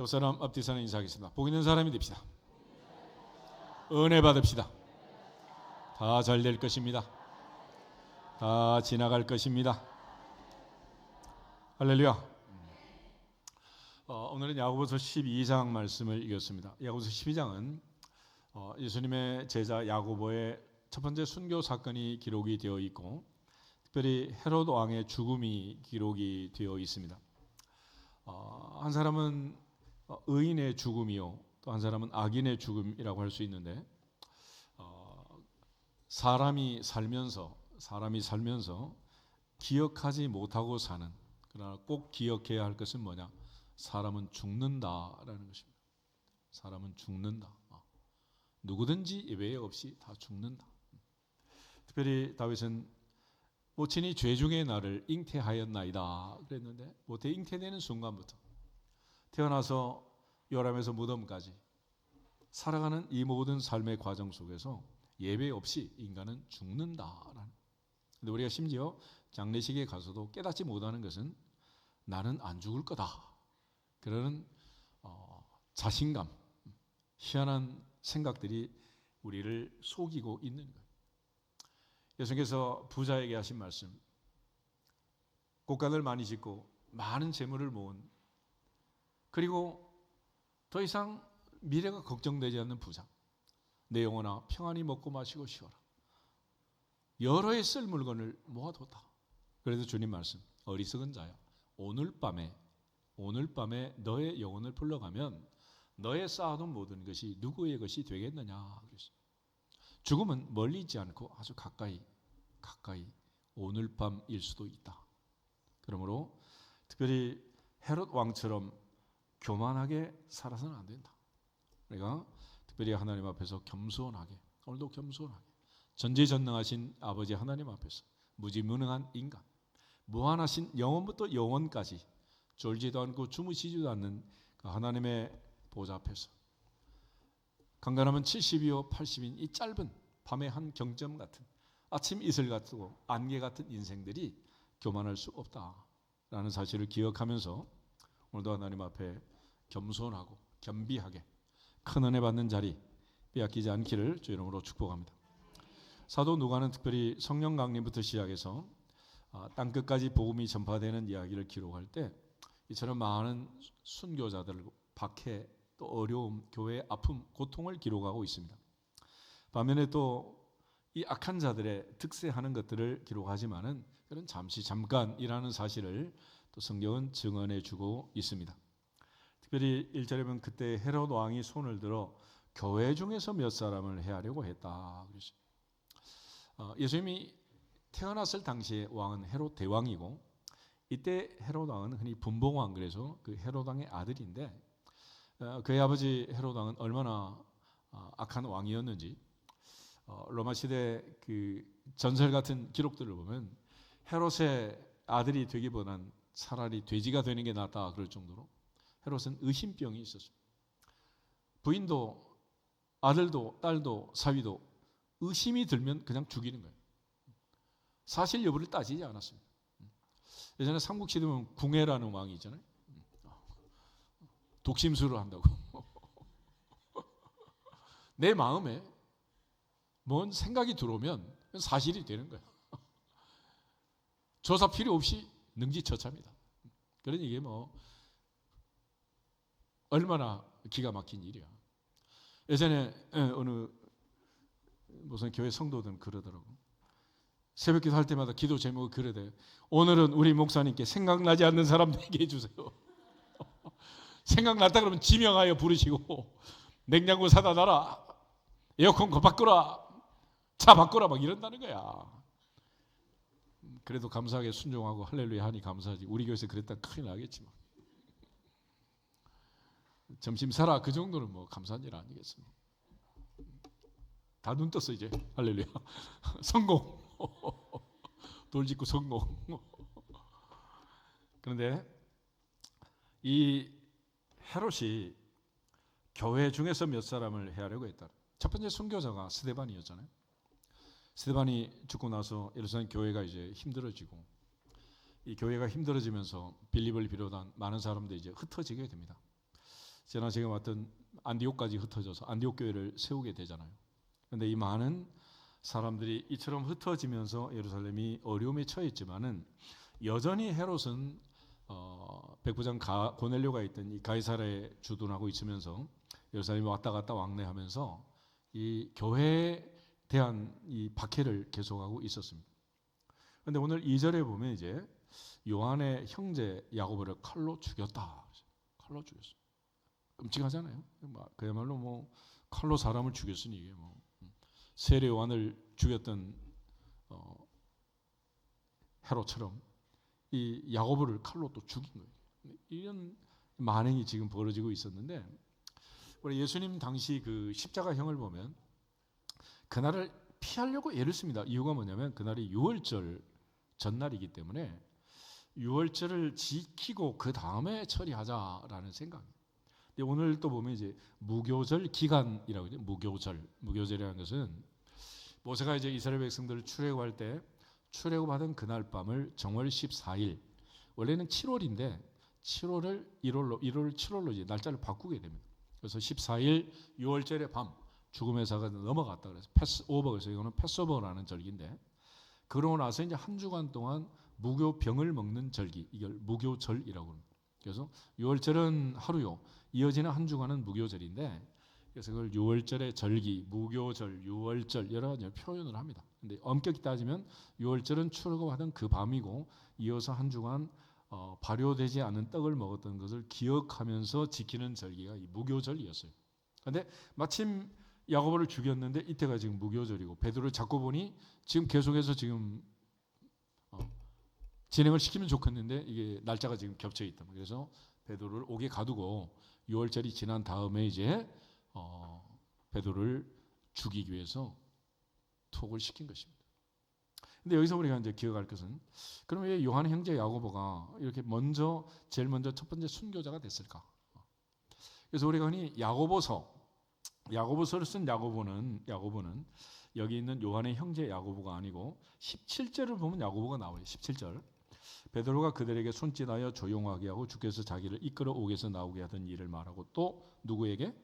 옆 사람 앞뒤 사람 인사하겠습니다. 복 있는 사람이 됩시다. 은혜 받읍시다. 다 잘 될 것입니다. 다 지나갈 것입니다. 할렐루야. 오늘은 야고보서 12장 말씀을 읽었습니다. 야고보서 12장은 예수님의 제자 야고보의 첫 번째 순교 사건이 기록이 되어 있고, 특별히 헤롯 왕의 죽음이 기록이 되어 있습니다. 한 사람은 의인의 죽음이요, 또 한 사람은 악인의 죽음이라고 할 수 있는데, 사람이 살면서 기억하지 못하고 사는, 그러나 꼭 기억해야 할 것은 뭐냐? 사람은 죽는다라는 것입니다. 사람은 죽는다. 누구든지 예외 없이 다 죽는다. 특별히 다윗은 모친이 죄 중에 나를 잉태하였나이다 그랬는데, 모태 잉태되는 순간부터 태어나서 요람에서 무덤까지 살아가는 이 모든 삶의 과정 속에서 예외 없이 인간은 죽는다라는. 근데 우리가 심지어 장례식에 가서도 깨닫지 못하는 것은 나는 안 죽을 거다, 그러는 자신감, 희한한 생각들이 우리를 속이고 있는 거예요. 예수님께서 부자에게 하신 말씀, 곡간을 많이 짓고 많은 재물을 모은, 그리고 더 이상 미래가 걱정되지 않는 부자, 내 영혼아 평안히 먹고 마시고 쉬어라. 여러 해 쓸 물건을 모아뒀다. 그래도 주님 말씀, 어리석은 자야, 오늘 밤에 너의 영혼을 불러가면 너의 쌓아둔 모든 것이 누구의 것이 되겠느냐. 죽음은 멀리 있지 않고 아주 가까이 오늘 밤일 수도 있다. 그러므로 특별히 헤롯 왕처럼 교만하게 살아서는 안 된다. 우리가 특별히 하나님 앞에서 겸손하게, 오늘도 겸손하게, 전지전능하신 아버지 하나님 앞에서 무지무능한 인간, 무한하신 영원부터 영원까지 졸지도 않고 주무시지도 않는 그 하나님의 보좌 앞에서 강간하면 70이요 80인 이 짧은 밤의 한 경점 같은, 아침 이슬 같고 안개 같은 인생들이 교만할 수 없다라는 사실을 기억하면서 오늘도 하나님 앞에 겸손하고 겸비하게 큰 은혜 받는 자리 빼앗기지 않기를 주 이름으로 축복합니다. 사도 누가는 특별히 성령 강림부터 시작해서 땅끝까지 복음이 전파되는 이야기를 기록할 때 이처럼 많은 순교자들, 박해, 또 어려움, 교회의 아픔, 고통을 기록하고 있습니다. 반면에 또 이 악한 자들의 득세하는 것들을 기록하지만은 그런 잠깐이라는 사실을 또 성경은 증언해 주고 있습니다. 특별히 1절에 보면 그때 헤롯 왕이 손을 들어 교회 중에서 몇 사람을 해하려고 했다. 예수님이 태어났을 당시에 왕은 헤롯 대왕이고, 이때 헤롯 왕은 흔히 분봉왕, 그래서 그 헤롯 왕의 아들인데, 그의 아버지 헤롯 왕은 얼마나 악한 왕이었는지 로마 시대 그 전설 같은 기록들을 보면 헤롯의 아들이 되기보단 차라리 돼지가 되는 게 낫다 그럴 정도로 헤롯은 의심병이 있었습니다. 부인도 아들도 딸도 사위도 의심이 들면 그냥 죽이는 거예요. 사실 여부를 따지지 않았습니다. 예전에 삼국시대 보면 궁예라는 왕이 있잖아요. 독심술을 한다고. 내 마음에 뭔 생각이 들어오면 사실이 되는 거예요. 조사 필요 없이 능지처참이다. 그러니 이게 뭐 얼마나 기가 막힌 일이야. 예전에 어느 무슨 교회 성도들은 그러더라고. 새벽기도 할 때마다 기도 제목을 그러대요. 오늘은 우리 목사님께 생각나지 않는 사람 되게 해주세요. 생각났다 그러면 지명하여 부르시고, 냉장고 사다 놔라, 에어컨 거 바꾸라, 차 바꾸라, 막 이런다는 거야. 그래도 감사하게 순종하고 할렐루야 하니 감사하지. 우리 교회에서 그랬다 큰일 나겠지만, 점심 사라 그 정도는 뭐 감사한 일 아니겠습니까? 다 눈 떴어 이제. 할렐루야. 성공. 돌직구 성공. 그런데 이 헤롯이 교회 중에서 몇 사람을 해하려고 했다. 첫 번째 순교자가 스데반이었잖아요. 스데반이 죽고 나서 예루살렘 교회가 이제 힘들어지고, 이 교회가 힘들어지면서 빌립을 비롯한 많은 사람들이 이제 흩어지게 됩니다. 지난 시간에 왔던 안디옥까지 흩어져서 안디옥 교회를 세우게 되잖아요. 그런데 이 많은 사람들이 이처럼 흩어지면서 예루살렘이 어려움에 처했지만은 여전히 헤롯은 백부장 고넬료가 있던 이 가이사랴에 주둔하고 있으면서 예루살렘에 왔다 갔다 왕래하면서 이 교회에 대한 이 박해를 계속하고 있었습니다. 그런데 오늘 2절에 보면 이제 요한의 형제 야고보를 칼로 죽였다. 칼로 죽였어. 끔찍하잖아요. 그야말로 뭐 칼로 사람을 죽였으니 이게 뭐 세례 요한을 죽였던 헤롯처럼 이 야고보를 칼로 또 죽인 거예요. 이런 만행이 지금 벌어지고 있었는데 우리 예수님 당시 그 십자가형을 보면 그날을 피하려고 애를 씁니다. 이유가 뭐냐면 그날이 유월절 전날이기 때문에 유월절을 지키고 그 다음에 처리하자라는 생각이에요. 근데 오늘 또 보면 이제 무교절 기간이라고 해요. 무교절이라는 것은 모세가 이제 이스라엘 백성들을 출애굽할 때 출애굽하던 그날 밤을 정월 14일, 원래는 7월인데 7월을 1월 7월로 이제 날짜를 바꾸게 됩니다. 그래서 14일 유월절의 밤 죽음의 사가 넘어갔다 그래서 패스오버, 그래서 이거는 패스오버라는 절기인데 그러고 나서 이제 한 주간 동안 무교병을 먹는 절기, 이걸 무교절이라고 합니다. 그래서 유월절은 하루요, 이어지는 한 주간은 무교절인데 그래서 그걸 유월절의 절기, 무교절, 유월절 여러 가지 표현을 합니다. 근데 엄격히 따지면 유월절은 출애굽하던 그 밤이고 이어서 한 주간 발효되지 않은 떡을 먹었던 것을 기억하면서 지키는 절기가 이 무교절이었어요. 그런데 마침 야고보를 죽였는데 이때가 지금 무교절이고 베드로를 잡고 보니 지금 계속해서 지금 진행을 시키면 좋겠는데 이게 날짜가 지금 겹쳐 있다. 그래서 베드로를 옥에 가두고 유월절이 지난 다음에 이제 베드로를 죽이기 위해서 투옥을 시킨 것입니다. 근데 여기서 우리가 이제 기억할 것은 그럼 왜 요한의 형제 야고보가 이렇게 제일 먼저 첫 번째 순교자가 됐을까? 그래서 우리가 흔히 야고보서를 쓴 야고보는 여기 있는 요한의 형제 야고보가 아니고 17절을 보면 야고보가 나와요. 17절. 베드로가 그들에게 손짓하여 조용하게 하고 주께서 자기를 이끌어 옥에서 나오게 하던 일을 말하고 또 누구에게?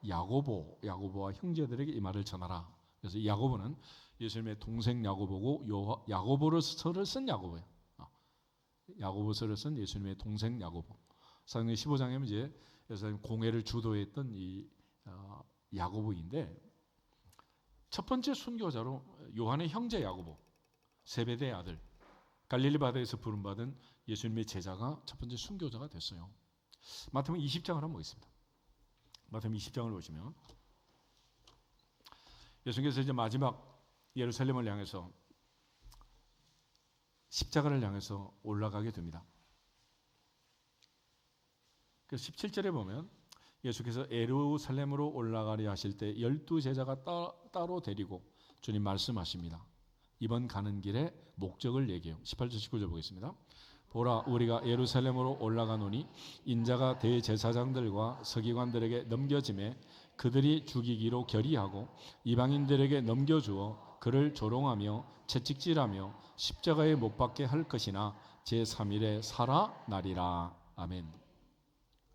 야고보와 형제들에게 이 말을 전하라. 그래서 이 야고보는 예수님의 동생 야고보고 야고보서를 쓴 야고보예요. 야고보서를 쓴 예수님의 동생 야고보. 사도행전 15장에 보면 이제 예수님 공회를 주도했던 이 야고보인데 첫 번째 순교자로 요한의 형제 야고보, 세베대의 아들, 갈릴리 바다에서 부름받은 예수님의 제자가 첫 번째 순교자가 됐어요. 마태복음 20장을 한번 보겠습니다. 마태복음 20장을 보시면 예수님께서 이제 마지막 예루살렘을 향해서 십자가를 향해서 올라가게 됩니다. 그래서 17절에 보면 예수께서 예루살렘으로 올라가려 하실 때 12제자가 따로 데리고 주님 말씀하십니다. 이번 가는 길에 목적을 얘기해요. 18절 19절 보겠습니다. 보라, 우리가 예루살렘으로 올라가노니 인자가 대제사장들과 서기관들에게 넘겨짐에 그들이 죽이기로 결의하고 이방인들에게 넘겨주어 그를 조롱하며 채찍질하며 십자가에 못 박게 할 것이나 제3일에 살아나리라. 아멘.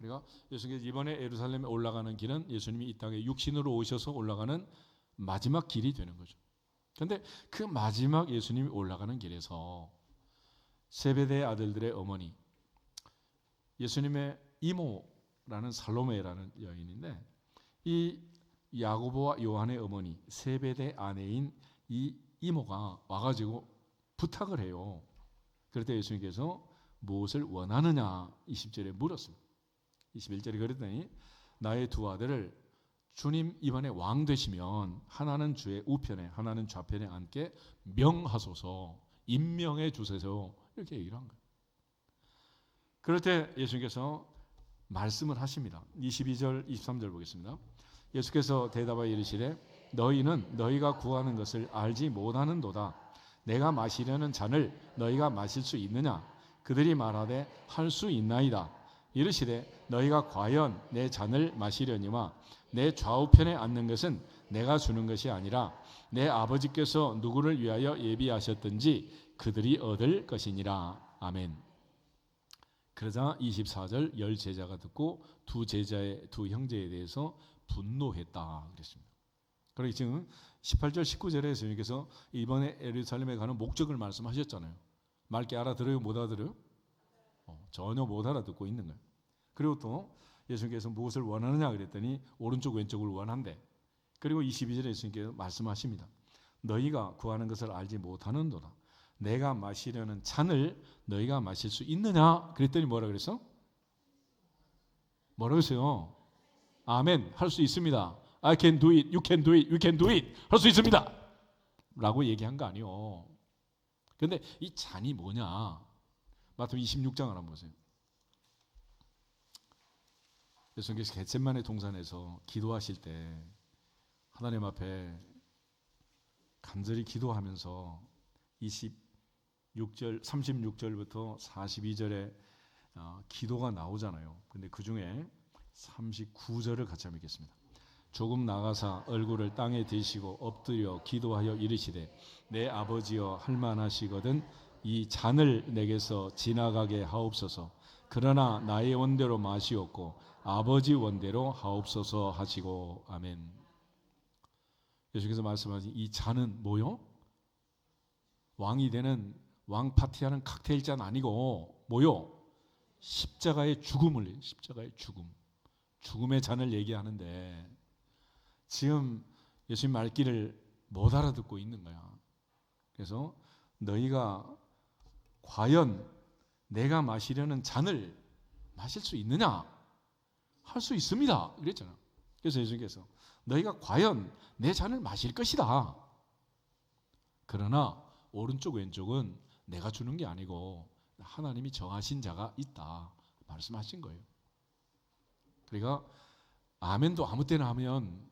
우리가 예수님께서 이번에 예루살렘에 올라가는 길은 예수님이 이 땅에 육신으로 오셔서 올라가는 마지막 길이 되는 거죠. 그런데 그 마지막 예수님이 올라가는 길에서 세베대의 아들들의 어머니, 예수님의 이모라는 살로메라는 여인인데 이 야고보와 요한의 어머니 세베대 아내인 이 이모가 와가지고 부탁을 해요. 그럴 때 예수님께서 무엇을 원하느냐 20절에 물었습니다. 21절에 그랬더니 나의 두 아들을 주님 이번에 왕 되시면 하나는 주의 우편에 하나는 좌편에 앉게 명하소서, 임명해 주세요, 이렇게 얘기를 한 거예요. 그럴 때 예수님께서 말씀을 하십니다. 22절 23절 보겠습니다. 예수께서 대답하여 이르시되 너희는 너희가 구하는 것을 알지 못하는도다. 내가 마시려는 잔을 너희가 마실 수 있느냐? 그들이 말하되 할 수 있나이다. 이르시되 너희가 과연 내 잔을 마시려니와 내 좌우편에 앉는 것은 내가 주는 것이 아니라 내 아버지께서 누구를 위하여 예비하셨든지 그들이 얻을 것이니라. 아멘. 그러자 24절 열 제자가 듣고 두 형제에 대해서 분노했다 그랬습니다. 그러니 지금 18절 19절에 예수님께서 이번에 예루살렘에 가는 목적을 말씀하셨잖아요. 맑게 알아들어요? 못 알아들어요? 전혀 못 알아듣고 있는 거예요. 그리고 또 예수님께서 무엇을 원하느냐 그랬더니 오른쪽 왼쪽을 원한대. 그리고 22절에 예수님께서 말씀하십니다. 너희가 구하는 것을 알지 못하는도다. 내가 마시려는 잔을 너희가 마실 수 있느냐 그랬더니 뭐라 그랬어? 뭐라고 했어요? 아멘. 할 수 있습니다. I can do it. You can do it. We can do it. 할 수 있습니다. 라고 얘기한 거 아니요. 그런데 이 잔이 뭐냐? 마태복음 26장을 한번 보세요. 예수님께서 겟세마네 동산에서 기도하실 때 하나님 앞에 간절히 기도하면서 26절, 36절부터 42절에 기도가 나오잖아요. 근데 그 중에 39절을 같이 한번 읽겠습니다. 조금 나가사 얼굴을 땅에 대시고 엎드려 기도하여 이르시되 내 아버지여 할만하시거든 이 잔을 내게서 지나가게 하옵소서. 그러나 나의 원대로 마시옵고 아버지 원대로 하옵소서 하시고 아멘. 예수께서 말씀하신 이 잔은 뭐요? 왕이 되는 왕 파티하는 칵테일 잔 아니고 뭐요? 십자가의 죽음을, 십자가의 죽음의 잔을 얘기하는데 지금 예수님 말귀를 못 알아듣고 있는 거야. 그래서 너희가 과연 내가 마시려는 잔을 마실 수 있느냐? 할 수 있습니다. 그랬잖아. 그래서 예수님께서 너희가 과연 내 잔을 마실 것이다. 그러나 오른쪽 왼쪽은 내가 주는 게 아니고 하나님이 정하신 자가 있다 말씀하신 거예요. 그러니까 아멘도 아무 때나 하면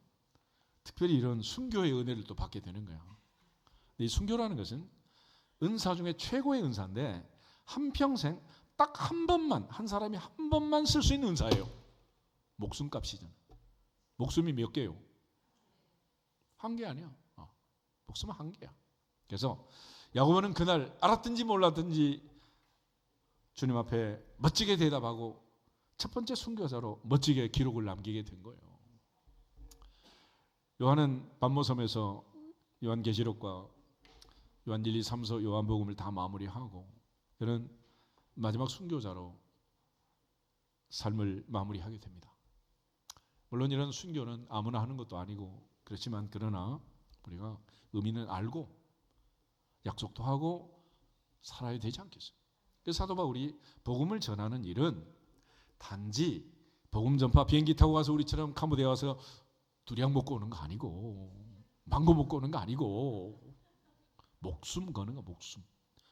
특별히 이런 순교의 은혜를 또 받게 되는 거야. 이 순교라는 것은 은사 중에 최고의 은사인데 한평생 딱 한 번만, 한 사람이 한 번만 쓸 수 있는 은사예요. 목숨값이잖아. 목숨이 몇 개요? 한 개 아니야. 목숨은 한 개야. 그래서 야고보는 그날 알았든지 몰랐든지 주님 앞에 멋지게 대답하고 첫 번째 순교자로 멋지게 기록을 남기게 된 거예요. 요한은 반모섬에서 요한계시록과 요한 1, 2, 3서 요한복음을 다 마무리하고 그는 마지막 순교자로 삶을 마무리하게 됩니다. 물론 이런 순교는 아무나 하는 것도 아니고 그렇지만 그러나 우리가 의미는 알고 약속도 하고 살아야 되지 않겠어요? 그래서 사도 바울이 복음을 전하는 일은 단지 복음 전파 비행기 타고 가서 우리처럼 캄보디아 와서 두리안 먹고 오는 거 아니고 망고 먹고 오는 거 아니고 목숨 거는 거 목숨.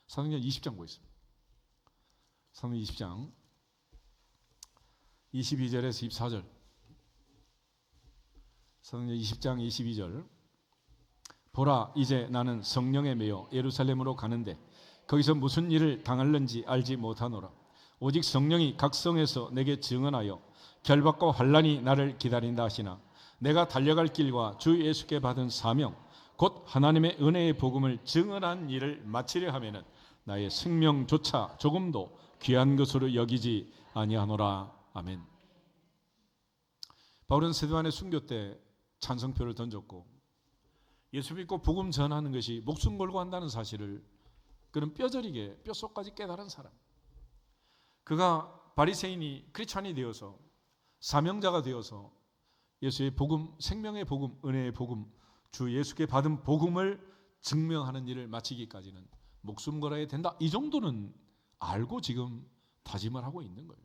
사도행전 20장 보겠습니다. 사도행전 20장 22절에서 24절. 사도행전 20장 22절. 보라 이제 나는 성령에 매여 예루살렘으로 가는데 거기서 무슨 일을 당할는지 알지 못하노라. 오직 성령이 각 성에서 내게 증언하여 결박과 환난이 나를 기다린다 하시나 내가 달려갈 길과 주 예수께 받은 사명 곧 하나님의 은혜의 복음을 증언한 일을 마치려 하면은 나의 생명조차 조금도 귀한 것으로 여기지 아니하노라. 아멘. 바울은 세드반의 순교 때 찬성표를 던졌고 예수 믿고 복음 전하는 것이 목숨 걸고 한다는 사실을 그는 뼈저리게 뼛속까지 깨달은 사람. 그가 바리새인이 크리스찬이 되어서 사명자가 되어서 예수의 복음, 생명의 복음, 은혜의 복음, 주 예수께 받은 복음을 증명하는 일을 마치기까지는 목숨 걸어야 된다. 이 정도는 알고 지금 다짐을 하고 있는 거예요.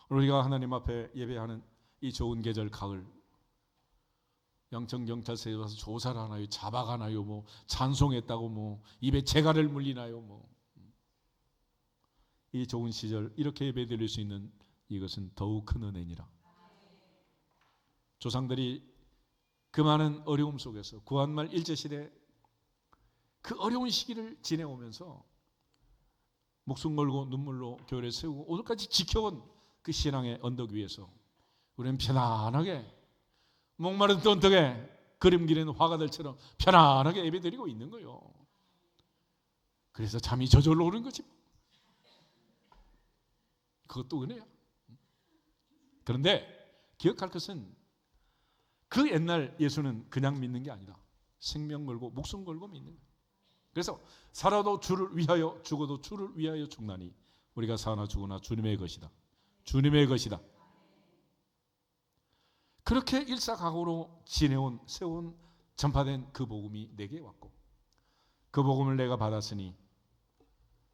우리가 하나님 앞에 예배하는 이 좋은 계절 가을 양천경찰서에 와서 조사를 하나요? 잡아가나요? 뭐 찬송했다고 뭐 입에 재갈을 물리나요? 뭐 이 좋은 시절 이렇게 예배드릴 수 있는 이것은 더욱 큰 은혜니라. 조상들이 그 많은 어려움 속에서 구한말 일제시대 그 어려운 시기를 지내오면서 목숨 걸고 눈물로 교회를 세우고 오늘까지 지켜온 그 신앙의 언덕 위에서 우리는 편안하게 목마른 던덕에 그림 그리는 화가들처럼 편안하게 예배드리고 있는 거예요. 그래서 잠이 저절로 오는 거지. 그것도 은혜야. 그런데 기억할 것은 그 옛날 예수는 그냥 믿는 게 아니다. 생명 걸고 목숨 걸고 믿는 거예요. 그래서 살아도 주를 위하여 죽어도 주를 위하여 죽나니 우리가 사나 죽으나 주님의 것이다. 주님의 것이다. 그렇게 일사각오로 세운 전파된 그 복음이 내게 왔고 그 복음을 내가 받았으니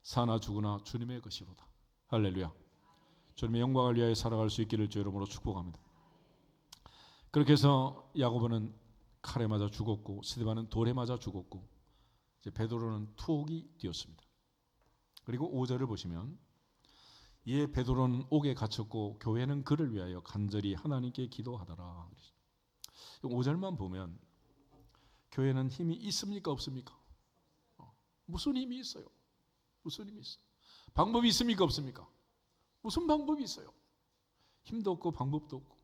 사나 죽으나 주님의 것이로다. 할렐루야. 주님의 영광을 위하여 살아갈 수 있기를 주 이름으로 축복합니다. 그렇게 해서 야고보는 칼에 맞아 죽었고 스데반은 돌에 맞아 죽었고 이제 베드로는 투옥이 되었습니다. 그리고 5절을 보시면 이에 베드로는 옥에 갇혔고 교회는 그를 위하여 간절히 하나님께 기도하더라. 5절만 보면 교회는 힘이 있습니까 없습니까? 무슨 힘이 있어요? 무슨 힘이 있어요? 방법이 있습니까 없습니까? 무슨 방법이 있어요? 힘도 없고 방법도 없고.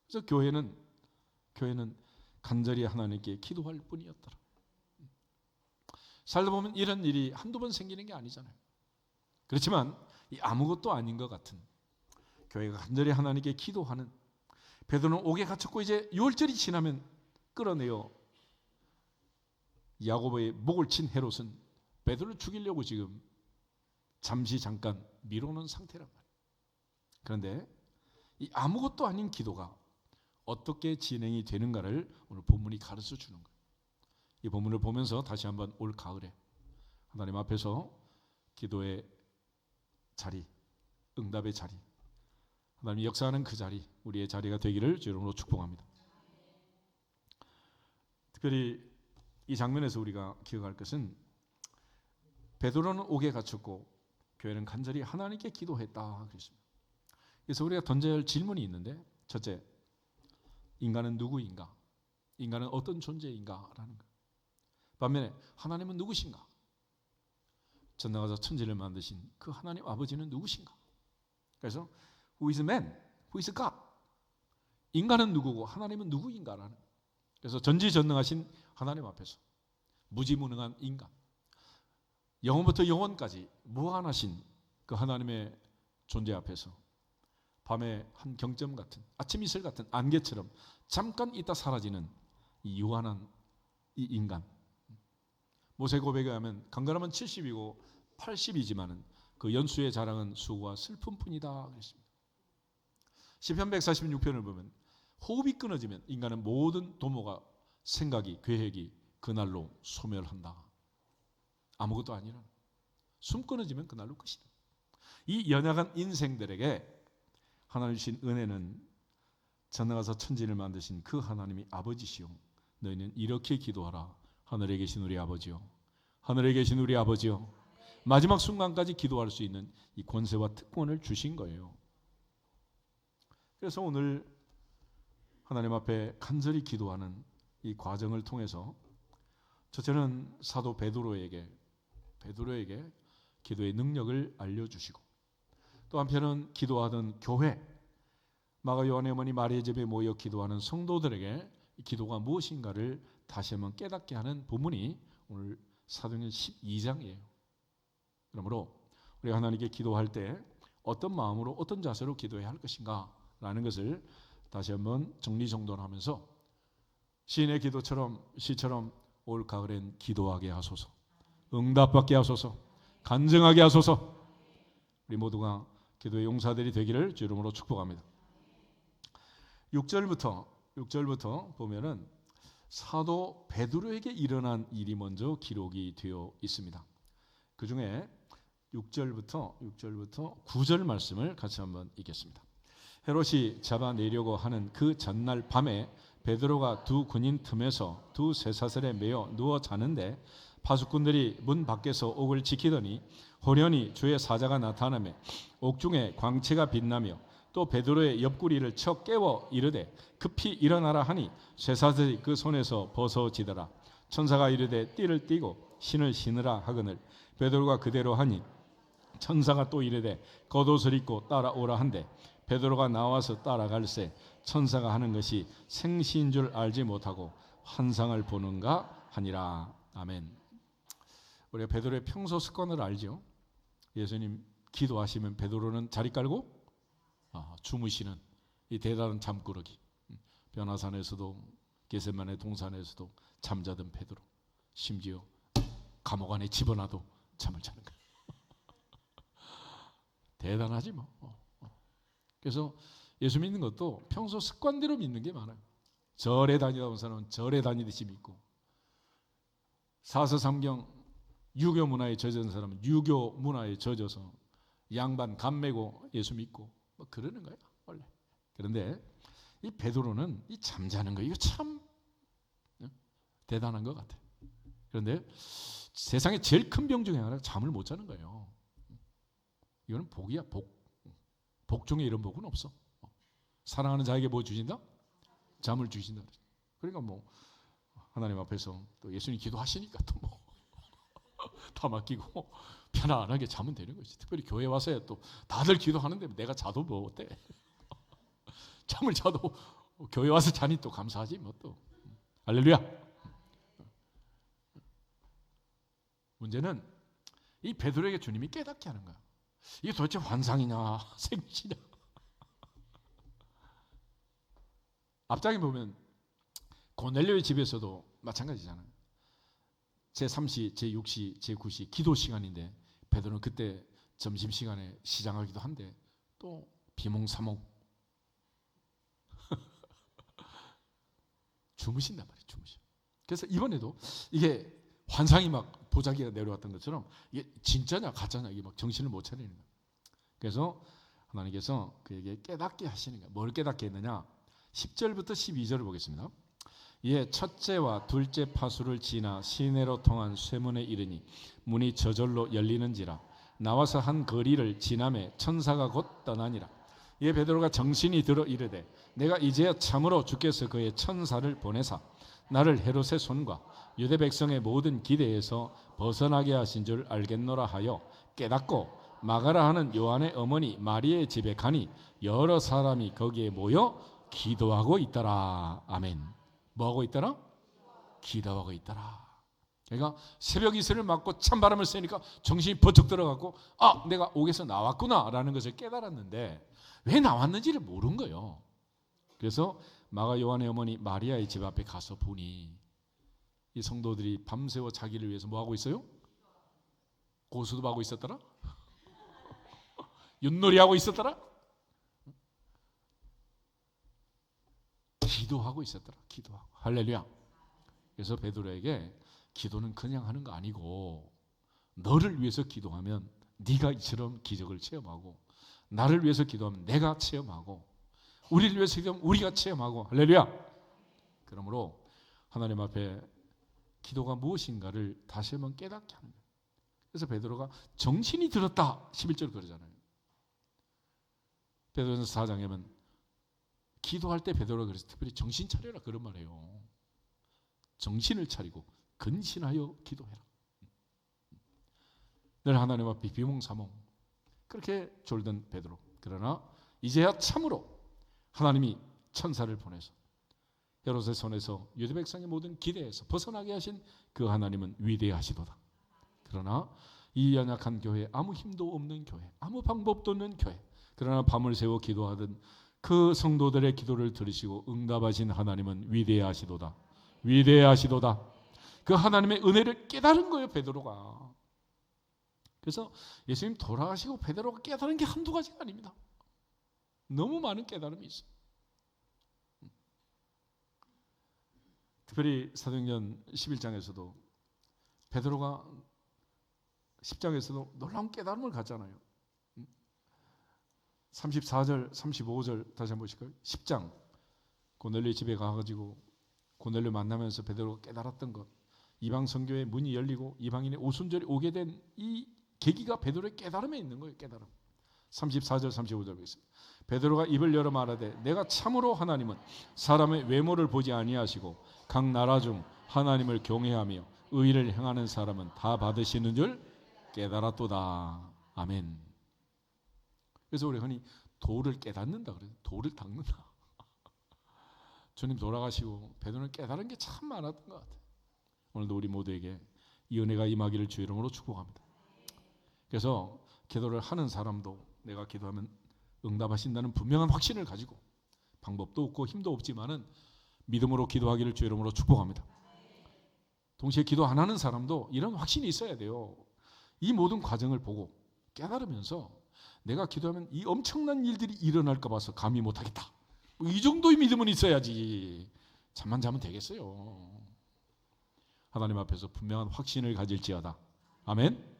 그래서 교회는 간절히 하나님께 기도할 뿐이었더라. 살다 보면 이런 일이 한두 번 생기는 게 아니잖아요. 그렇지만 이 아무것도 아닌 것 같은 교회가 간절히 하나님께 기도하는 베드로는 옥에 갇혔고 이제 6월절이 지나면 끌어내어 야고보의 목을 친 헤롯은 베드로를 죽이려고 지금 잠깐 미루는 상태란 말이에요. 그런데 이 아무것도 아닌 기도가 어떻게 진행이 되는가를 오늘 본문이 가르쳐 주는 거예요. 이 본문을 보면서 다시 한번 올 가을에 하나님 앞에서 기도의 자리, 응답의 자리, 하나님이 역사하는 그 자리, 우리의 자리가 되기를 주 이름으로 축복합니다. 특별히 이 장면에서 우리가 기억할 것은 베드로는 옥에 갇혔고 교회는 간절히 하나님께 기도했다 그랬습니다. 그래서 우리가 던져야 할 질문이 있는데 첫째, 인간은 누구인가? 인간은 어떤 존재인가라는 것. 반면에 하나님은 누구신가? 전나가서 천지를 만드신 그 하나님 아버지는 누구신가? 그래서 Who is man? Who is God? 인간은 누구고 하나님은 누구인가라는. 그래서 전지전능하신 하나님 앞에서 무지무능한 인간, 영원부터 영원까지 무한하신 그 하나님의 존재 앞에서 밤의 한 경점 같은 아침 이슬 같은 안개처럼 잠깐 있다 사라지는 이 유한한 이 인간. 모세 고백에 하면 강건하면 70이고 80이지만은 그 연수의 자랑은 수고와 슬픔뿐이다 그랬습니다. 시편 146편을 보면 호흡이 끊어지면 인간은 모든 도모가 생각이 계획이 그날로 소멸한다. 아무것도 아니라 숨 끊어지면 그날로 끝이다. 이 연약한 인생들에게 하나님 주신 은혜는 전능하사 천지를 만드신 그 하나님이 아버지시오. 너희는 이렇게 기도하라. 하늘에 계신 우리 아버지요. 하늘에 계신 우리 아버지요. 마지막 순간까지 기도할 수 있는 이 권세와 특권을 주신 거예요. 그래서 오늘 하나님 앞에 간절히 기도하는 이 과정을 통해서 첫째는 사도 베드로에게 기도의 능력을 알려주시고 또 한편은 기도하던 교회 마가 요한의 어머니 마리아 집에 모여 기도하는 성도들에게 기도가 무엇인가를 다시 한번 깨닫게 하는 본문이 오늘 사도행전 12장이에요. 그러므로 우리가 하나님께 기도할 때 어떤 마음으로 어떤 자세로 기도해야 할 것인가 라는 것을 다시 한번 정리정돈하면서 시인의 시처럼 올 가을엔 기도하게 하소서, 응답받게 하소서, 간증하게 하소서. 우리 모두가 기도의 용사들이 되기를 주 이름으로 축복합니다. 6절부터 보면은 사도 베드로에게 일어난 일이 먼저 기록이 되어 있습니다. 그 중에 6절부터 9절 말씀을 같이 한번 읽겠습니다. 헤롯이 잡아내려고 하는 그 전날 밤에 베드로가 두 군인 틈에서 두 쇠사슬에 매어 누워 자는데 파수꾼들이 문 밖에서 옥을 지키더니 호련히 주의 사자가 나타나며 옥중에 광채가 빛나며 또 베드로의 옆구리를 쳐 깨워 이르되 급히 일어나라 하니 쇠사슬이 그 손에서 벗어지더라. 천사가 이르되 띠를 띠고 신을 신으라 하거늘 베드로가 그대로 하니 천사가 또 이르되 겉옷을 입고 따라오라 한데 베드로가 나와서 따라갈새 천사가 하는 것이 생시인 줄 알지 못하고 환상을 보는가 하니라. 아멘. 우리가 베드로의 평소 습관을 알죠. 예수님 기도하시면 베드로는 자리 깔고 주무시는 이 대단한 잠꾸러기. 변화산에서도 겟세마네 동산에서도 잠자던 베드로, 심지어 감옥 안에 집어놔도 잠을 자는 거예요. 대단하지 뭐. 그래서 예수 믿는 것도 평소 습관대로 믿는 게 많아요. 절에 다니다 온 사람은 절에 다니듯이 믿고, 사서삼경 유교 문화에 젖은 사람은 유교 문화에 젖어서 양반 감매고 예수 믿고 뭐 그러는 거예요 원래. 그런데 이 베드로는 이 잠자는 거 이거 참 대단한 것 같아요. 그런데 세상에 제일 큰 병 중에 하나가 잠을 못 자는 거예요. 이거는 복이야, 복. 복 중에 이런 복은 없어. 사랑하는 자에게 뭐 주신다? 잠을 주신다. 그러니까 뭐 하나님 앞에서 또 예수님 기도하시니까 또 뭐 다 맡기고 편안하게 자면 되는 거지. 특별히 교회 와서야 또 다들 기도하는데 내가 자도 뭐 어때? 잠을 자도 교회 와서 자니 또 감사하지 뭐 또. 할렐루야. 문제는 이 베드로에게 주님이 깨닫게 하는 거야. 이게 도대체 환상이냐 생시냐. 앞장에 보면 고넬료의 집에서도 마찬가지잖아요. 제3시, 제6시, 제9시 기도 시간인데 베드로는 그때 점심시간에 시장하기도 한데 또 비몽사몽 주무신단 말이에요. 주무셔. 그래서 이번에도 이게 환상이 막 보자기가 내려왔던 것처럼 이게 진짜냐 가짜냐 이게 막 정신을 못 차리는 거예요. 그래서 하나님께서 그에게 깨닫게 하시는 거예요. 뭘 깨닫게 했느냐? 10절부터 12절을 보겠습니다. 이에 첫째와 둘째 파수를 지나 시내로 통한 쇠문에 이르니 문이 저절로 열리는지라 나와서 한 거리를 지나매 천사가 곧 떠나니라. 이에 베드로가 정신이 들어 이르되 내가 이제야 참으로 주께서 그의 천사를 보내사 나를 헤롯의 손과 유대 백성의 모든 기대에서 벗어나게 하신 줄 알겠노라 하여 깨닫고 마가라 하는 요한의 어머니 마리아의 집에 가니 여러 사람이 거기에 모여 기도하고 있더라. 아멘. 뭐하고 있더라? 기도하고 있더라. 그러니까 새벽 이슬을 맞고 찬바람을 쐬니까 정신이 번쩍 들어가고 내가 옥에서 나왔구나 라는 것을 깨달았는데 왜 나왔는지를 모른 거예요. 그래서 마가 요한의 어머니 마리아의 집 앞에 가서 보니 이 성도들이 밤새워 자기를 위해서 뭐하고 있어요? 고수도하고 있었더라? 윷놀이하고 있었더라? 기도하고 있었더라. 기도하고. 할렐루야. 그래서 베드로에게 기도는 그냥 하는 거 아니고 너를 위해서 기도하면 네가 이처럼 기적을 체험하고 나를 위해서 기도하면 내가 체험하고 우리를 위해서 기도하면 우리가 체험하고 할렐루야. 그러므로 하나님 앞에 기도가 무엇인가를 다시 한번 깨닫게 하는 거예요. 그래서 베드로가 정신이 들었다 11절 그러잖아요. 베드로전서 4장에 보면 기도할 때 베드로가 그래서 특별히 정신 차려라 그런 말이에요. 정신을 차리고 근신하여 기도해라. 늘 하나님 앞에 비몽사몽 그렇게 졸던 베드로. 그러나 이제야 참으로 하나님이 천사를 보내서 헤롯의 손에서 유대 백성의 모든 기대에서 벗어나게 하신 그 하나님은 위대하시도다. 그러나 이 연약한 교회, 아무 힘도 없는 교회, 아무 방법도 없는 교회, 그러나 밤을 새워 기도하던 그 성도들의 기도를 들으시고 응답하신 하나님은 위대하시도다. 위대하시도다. 그 하나님의 은혜를 깨달은 거예요, 베드로가. 그래서 예수님 돌아가시고 베드로가 깨달은 게 한두 가지가 아닙니다. 너무 많은 깨달음이 있어요. 특별히 사도행전 11장에서도 베드로가 10장에서도 놀라운 깨달음을 갖잖아요. 34절, 35절 다시 한번 보실까요? 10장 고넬료 집에 가가지고 고넬료 만나면서 베드로가 깨달았던 것, 이방 선교의 문이 열리고 이방인의 오순절이 오게 된 이 계기가 베드로의 깨달음에 있는 거예요. 깨달음. 34절, 35절 보겠습니다. 베드로가 입을 열어 말하되 내가 참으로 하나님은 사람의 외모를 보지 아니하시고 각 나라 중 하나님을 경외하며 의를 행하는 사람은 다 받으시는 줄 깨달았도다. 아멘. 그래서 우리 흔히 도를 깨닫는다 그래요. 도를 닦는다. 주님 돌아가시고 베드로는 깨달은 게 참 많았던 것 같아요. 오늘도 우리 모두에게 이 은혜가 임하기를 주 이름으로 축복합니다. 그래서 기도를 하는 사람도 내가 기도하면 응답하신다는 분명한 확신을 가지고 방법도 없고 힘도 없지만은 믿음으로 기도하기를 주의 이름으로 축복합니다. 동시에 기도 안 하는 사람도 이런 확신이 있어야 돼요. 이 모든 과정을 보고 깨달으면서 내가 기도하면 이 엄청난 일들이 일어날까 봐서 감히 못하겠다. 이 정도의 믿음은 있어야지. 잠만 자면 되겠어요. 하나님 앞에서 분명한 확신을 가질지어다. 아멘.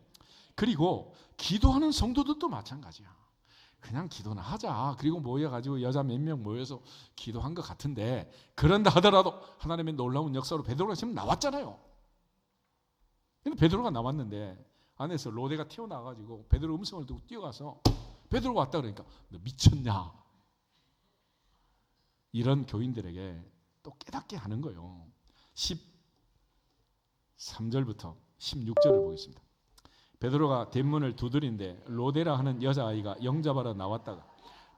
그리고 기도하는 성도들도 마찬가지야. 그냥 기도나 하자. 그리고 모여가지고 여자 몇 명 모여서 기도한 것 같은데, 그런다 하더라도 하나님의 놀라운 역사로 베드로가 지금 나왔잖아요. 근데 베드로가 나왔는데 안에서 로데가 튀어나와가지고 베드로 음성을 듣고 뛰어가서 베드로가 왔다 그러니까 너 미쳤냐? 이런 교인들에게 또 깨닫게 하는 거예요. 13절부터 16절을 보겠습니다. 베드로가 대문을 두드린데 로데라 하는 여자아이가 영접하러 나왔다가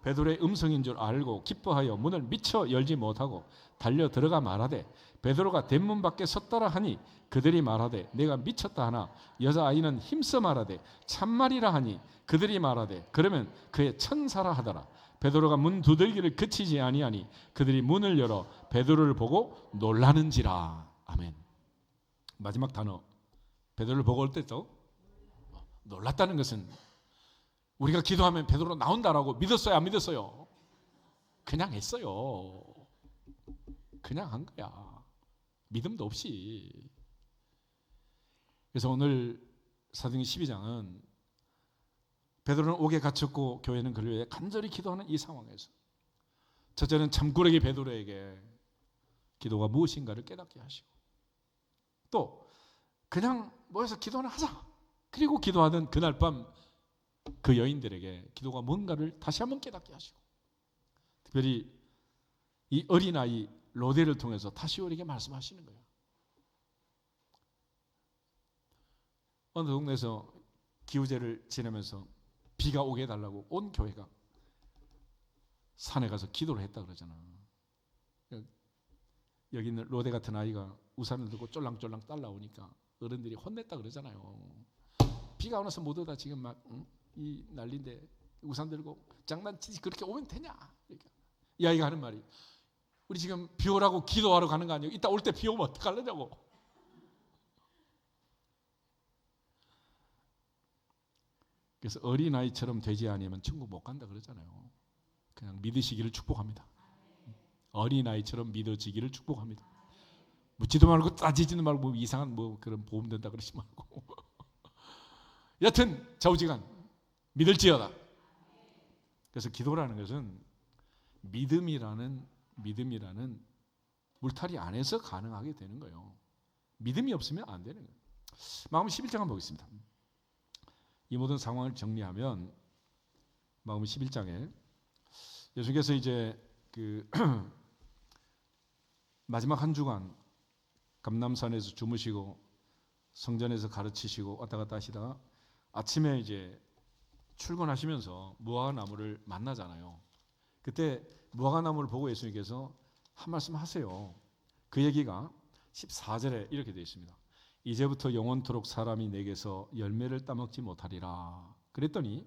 베드로의 음성인 줄 알고 기뻐하여 문을 미처 열지 못하고 달려 들어가 말하되, 베드로가 대문 밖에 섰더라 하니 그들이 말하되 내가 미쳤다 하나 여자아이는 힘써 말하되 참말이라 하니 그들이 말하되 그러면 그의 천사라 하더라. 베드로가 문 두들기를 그치지 아니하니 그들이 문을 열어 베드로를 보고 놀라는지라. 아멘. 마지막 단어, 베드로를 보고 올 때 또 놀랐다는 것은 우리가 기도하면 베드로 나온다라고 믿었어요, 안 믿었어요? 그냥 했어요. 그냥 한 거야. 믿음도 없이. 그래서 오늘 사도행전 12장은 베드로는 옥에 갇혔고 교회는 그를 위해 간절히 기도하는 이 상황에서 첫째는 잠꾸러기 베드로에게 기도가 무엇인가를 깨닫게 하시고, 또 그냥 모여서 기도나 하자. 그리고 기도하던 그날 밤 그 여인들에게 기도가 뭔가를 다시 한번 깨닫게 하시고, 특별히 이 어린아이 로데를 통해서 다시 우리에게 말씀하시는 거예요. 어느 동네에서 기후제를 지내면서 비가 오게 해달라고 온 교회가 산에 가서 기도를 했다 그러잖아. 여기 있는 로데 같은 아이가 우산을 들고 쫄랑쫄랑 따라오니까 어른들이 혼냈다 그러잖아요. 비가 오면서 못 오다 지금 막 이 난리인데 우산 들고 장난치지 그렇게 오면 되냐? 그러니까 이 아이가 하는 말이, 우리 지금 비 오라고 기도하러 가는 거 아니에요? 이따 올 때 비 오면 어떡하려냐고. 그래서 어린아이처럼 되지 않으면 천국 못 간다 그러잖아요. 그냥 믿으시기를 축복합니다. 어린아이처럼 믿어지기를 축복합니다. 묻지도 말고 따지지도 말고 뭐 이상한 뭐 그런 보험 된다 그러지 말고 여튼 좌우지간 믿을지어다. 그래서 기도라는 것은 믿음이라는 물타리 안에서 가능하게 되는 거예요. 믿음이 없으면 안 되는 거예요. 마가복음 11장 한번 보겠습니다. 이 모든 상황을 정리하면 마가복음 11장에 예수께서 이제 그 마지막 한 주간 감람산에서 주무시고 성전에서 가르치시고 왔다 갔다 하시다가 아침에 이제 출근하시면서 무화과나무를 만나잖아요. 그때 무화과나무를 보고 예수님께서 한 말씀 하세요. 그 얘기가 14절에 이렇게 되어 있습니다. 이제부터 영원토록 사람이 내게서 열매를 따먹지 못하리라. 그랬더니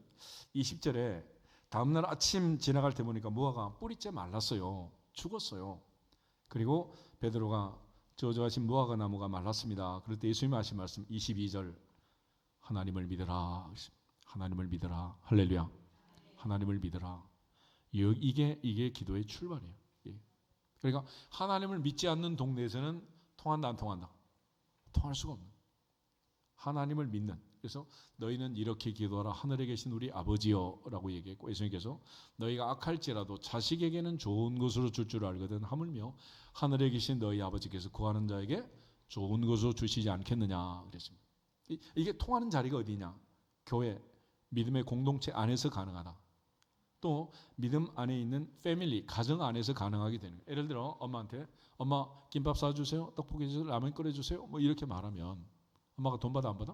20절에 다음날 아침 지나갈 때 보니까 무화과 뿌리째 말랐어요. 죽었어요. 그리고 베드로가 저주하신 무화과 나무가 말랐습니다. 그럴 때 예수님이 하신 말씀 22절, 하나님을 믿으라. 하나님을 믿으라. 할렐루야. 하나님을 믿으라. 이게 기도의 출발이에요. 그러니까 하나님을 믿지 않는 동네에서는 통한다 안 통한다? 통할 수가 없는. 하나님을 믿는. 그래서 너희는 이렇게 기도하라. 하늘에 계신 우리 아버지여라고 얘기했고, 예수님께서 너희가 악할지라도 자식에게는 좋은 것으로 줄 줄 알거든 하물며 하늘에 계신 너희 아버지께서 구하는 자에게 좋은 것으로 주시지 않겠느냐 그랬습니다. 이게 통하는 자리가 어디냐? 교회, 믿음의 공동체 안에서 가능하다. 또 믿음 안에 있는 패밀리, 가정 안에서 가능하게 되는 거예요. 예를 들어 엄마한테 엄마 김밥 사주세요, 떡볶이 주세요, 라면 끓여주세요 뭐 이렇게 말하면 엄마가 돈 받아 안 받아?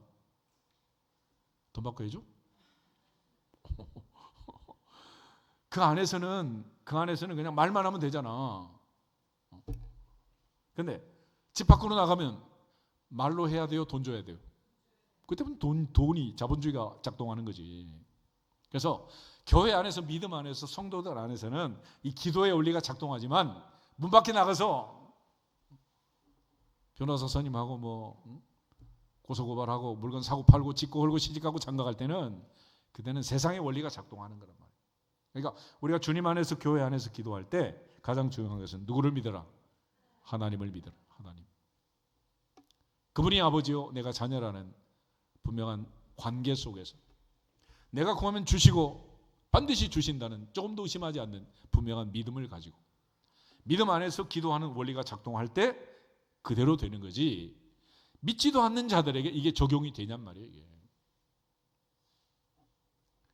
돈 받고 해줘? 그 안에서는 그냥 말만 하면 되잖아. 근데 집 밖으로 나가면 말로 해야 돼요, 돈 줘야 돼요? 그때부터 돈이 자본주의가 작동하는 거지. 그래서 교회 안에서, 믿음 안에서, 성도들 안에서는 이 기도의 원리가 작동하지만 문 밖에 나가서 변호사 선임하고 고소고발하고 물건 사고 팔고 짓고 헐고 시집가고 장가갈 때는 그때는 세상의 원리가 작동하는 거란 말이에요. 그러니까 우리가 주님 안에서, 교회 안에서 기도할 때 가장 중요한 것은 누구를 믿어라? 하나님을 믿어라. 하나님. 그분이 아버지요 내가 자녀라는 분명한 관계 속에서 내가 구하면 주시고 반드시 주신다는, 조금도 의심하지 않는 분명한 믿음을 가지고 믿음 안에서 기도하는 원리가 작동할 때 그대로 되는 거지, 믿지도 않는 자들에게 이게 적용이 되냔 말이에요. 이게.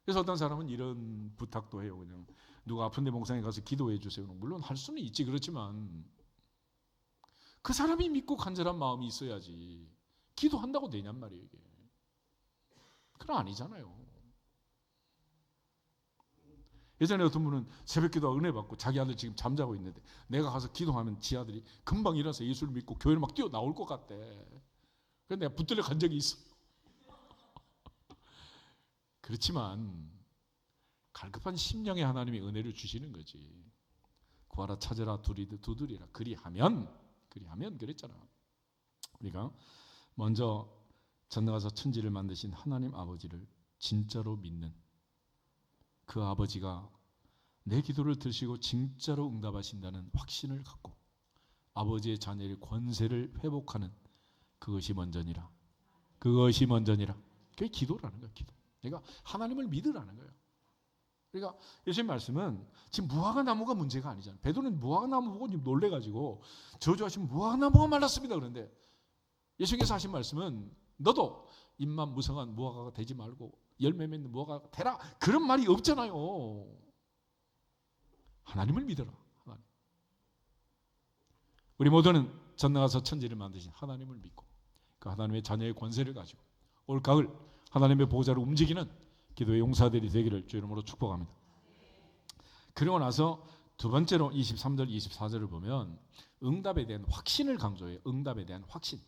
그래서 어떤 사람은 이런 부탁도 해요. 그냥 누가 아픈데 목상에 가서 기도해 주세요. 물론 할 수는 있지. 그렇지만 그 사람이 믿고 간절한 마음이 있어야지 기도한다고 되냔 말이에요. 이게. 그건 아니잖아요. 예전에 어떤 분은 새벽 기도와 은혜 받고 자기 아들 지금 잠자고 있는데 내가 가서 기도하면 지 아들이 금방 일어나서 예수를 믿고 교회를 막 뛰어나올 것 같대. 그래서 내가 붙들려 간 적이 있어. 그렇지만 갈급한 심령에 하나님이 은혜를 주시는 거지. 구하라 찾으라 두드리라 그리하면 그랬잖아. 그러니까 먼저 전능하사 천지를 만드신 하나님 아버지를 진짜로 믿는 그 아버지가 내 기도를 들으시고 진짜로 응답하신다는 확신을 갖고 아버지의 자녀의 권세를 회복하는 그것이 먼저니라. 그것이 먼저니라. 그게 기도라는 거야. 기도. 그러니까 하나님을 믿으라는 거예요. 그러니까 예수님 말씀은 지금 무화과 나무가 문제가 아니잖아요. 베드로는 무화과 나무 보고 놀래가지고 저주하시면 무화과 나무가 말랐습니다. 그런데 예수님께서 하신 말씀은 너도 입만 무성한 무화과가 되지 말고 열매 맺는 무화과가 되라. 그런 말이 없잖아요. 하나님을 믿어라. 하나님. 우리 모두는 전능하사 천지를 만드신 하나님을 믿고 그 하나님의 자녀의 권세를 가지고 올 가을 하나님의 보호자로 움직이는 기도의 용사들이 되기를 주 이름으로 축복합니다. 그리고 나서 두 번째로 23절 24절을 보면 응답에 대한 확신을 강조해요. 응답에 대한 확신.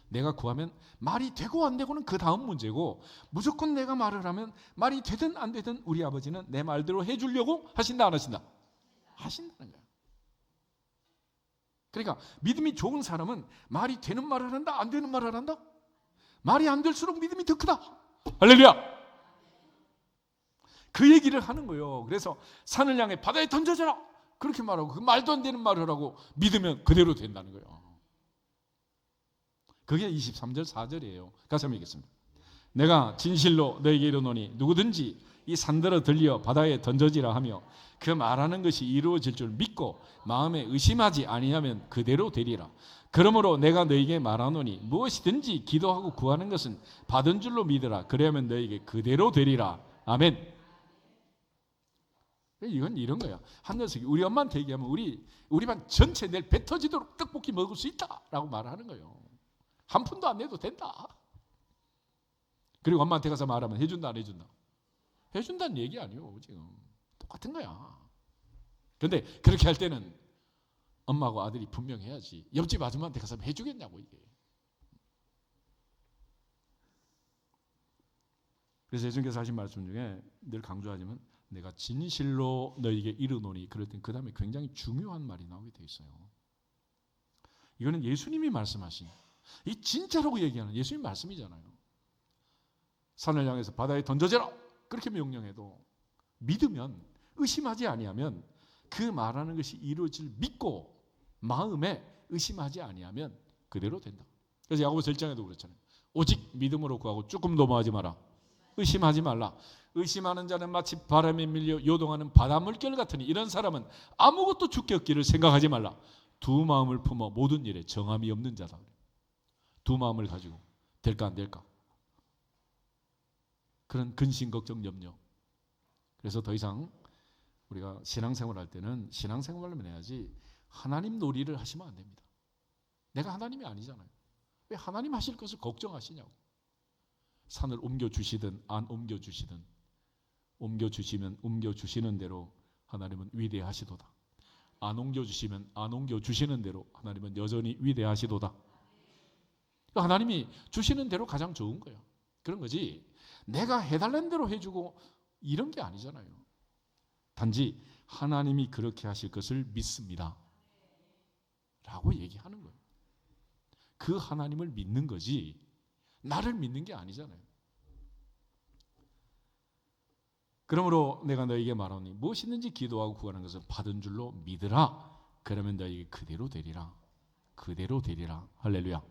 내가 구하면 말이 되고 안 되고는 그 다음 문제고 무조건 내가 말을 하면 말이 되든 안 되든 우리 아버지는 내 말대로 해주려고 하신다 안 하신다? 하신다는 거야. 그러니까 믿음이 좋은 사람은 말이 되는 말을 한다 안 되는 말을 한다? 말이 안 될수록 믿음이 더 크다. 할렐루야. 그 얘기를 하는 거예요. 그래서 산을 향해 바다에 던져져라 그렇게 말하고 그 말도 안 되는 말을 하고 믿으면 그대로 된다는 거예요. 그게 23절 4절이에요. 같이 한번 읽겠습니다. 내가 진실로 너에게 이르노니 누구든지 이 산들어 들려 바다에 던져지라 하며 그 말하는 것이 이루어질 줄 믿고 마음에 의심하지 아니하면 그대로 되리라. 그러므로 내가 너에게 말하노니 무엇이든지 기도하고 구하는 것은 받은 줄로 믿으라. 그래야만 너에게 그대로 되리라. 아멘. 이건 이런 거야. 한 녀석이 우리 엄마한테 얘기하면 우리 반 전체 내일 배 터지도록 떡볶이 먹을 수 있다라고 말하는 거예요. 한 푼도 안 내도 된다. 그리고 엄마한테 가서 말하면 해준다 안 해준다? 해준다는 얘기 아니에요. 지금 똑같은 거야. 그런데 그렇게 할 때는 엄마하고 아들이 분명해야지. 옆집 아줌마한테 가서 해주겠냐고 이게. 그래서 예수님께서 하신 말씀 중에 늘 강조하지만 내가 진실로 너에게 이르노니 그럴 땐 그 다음에 굉장히 중요한 말이 나오게 돼 있어요. 이거는 예수님이 말씀하신 이 진짜라고 얘기하는 예수님 말씀이잖아요. 산을 향해서 바다에 던져져라 그렇게 명령해도 믿으면 의심하지 아니하면 그 말하는 것이 이루어질 믿고 마음에 의심하지 아니하면 그대로 된다. 그래서 야고보서 1장에도 그렇잖아요. 오직 믿음으로 구하고 조금도 뭐 하지 마라. 의심하지 말라. 의심하는 자는 마치 바람에 밀려 요동하는 바다 물결 같으니 이런 사람은 아무것도 주께 얻기를 생각하지 말라. 두 마음을 품어 모든 일에 정함이 없는 자다. 두 마음을 가지고 될까 안 될까? 그런 근심, 걱정, 염려. 그래서 더 이상 우리가 신앙생활 할 때는 신앙생활을 해야지 하나님 놀이를 하시면 안 됩니다. 내가 하나님이 아니잖아요. 왜 하나님 하실 것을 걱정하시냐고. 산을 옮겨주시든 안 옮겨주시든 옮겨주시면 옮겨주시는 대로 하나님은 위대하시도다. 안 옮겨주시면 안 옮겨주시는 대로 하나님은 여전히 위대하시도다. 하나님이 주시는 대로 가장 좋은 거예요. 그런 거지 내가 해달라는 대로 해주고 이런 게 아니잖아요. 단지 하나님이 그렇게 하실 것을 믿습니다 라고 얘기하는 거예요. 그 하나님을 믿는 거지 나를 믿는 게 아니잖아요. 그러므로 내가 너에게 말하노니 무엇이든지 기도하고 구하는 것을 받은 줄로 믿으라. 그러면 너에게 그대로 되리라. 그대로 되리라. 할렐루야.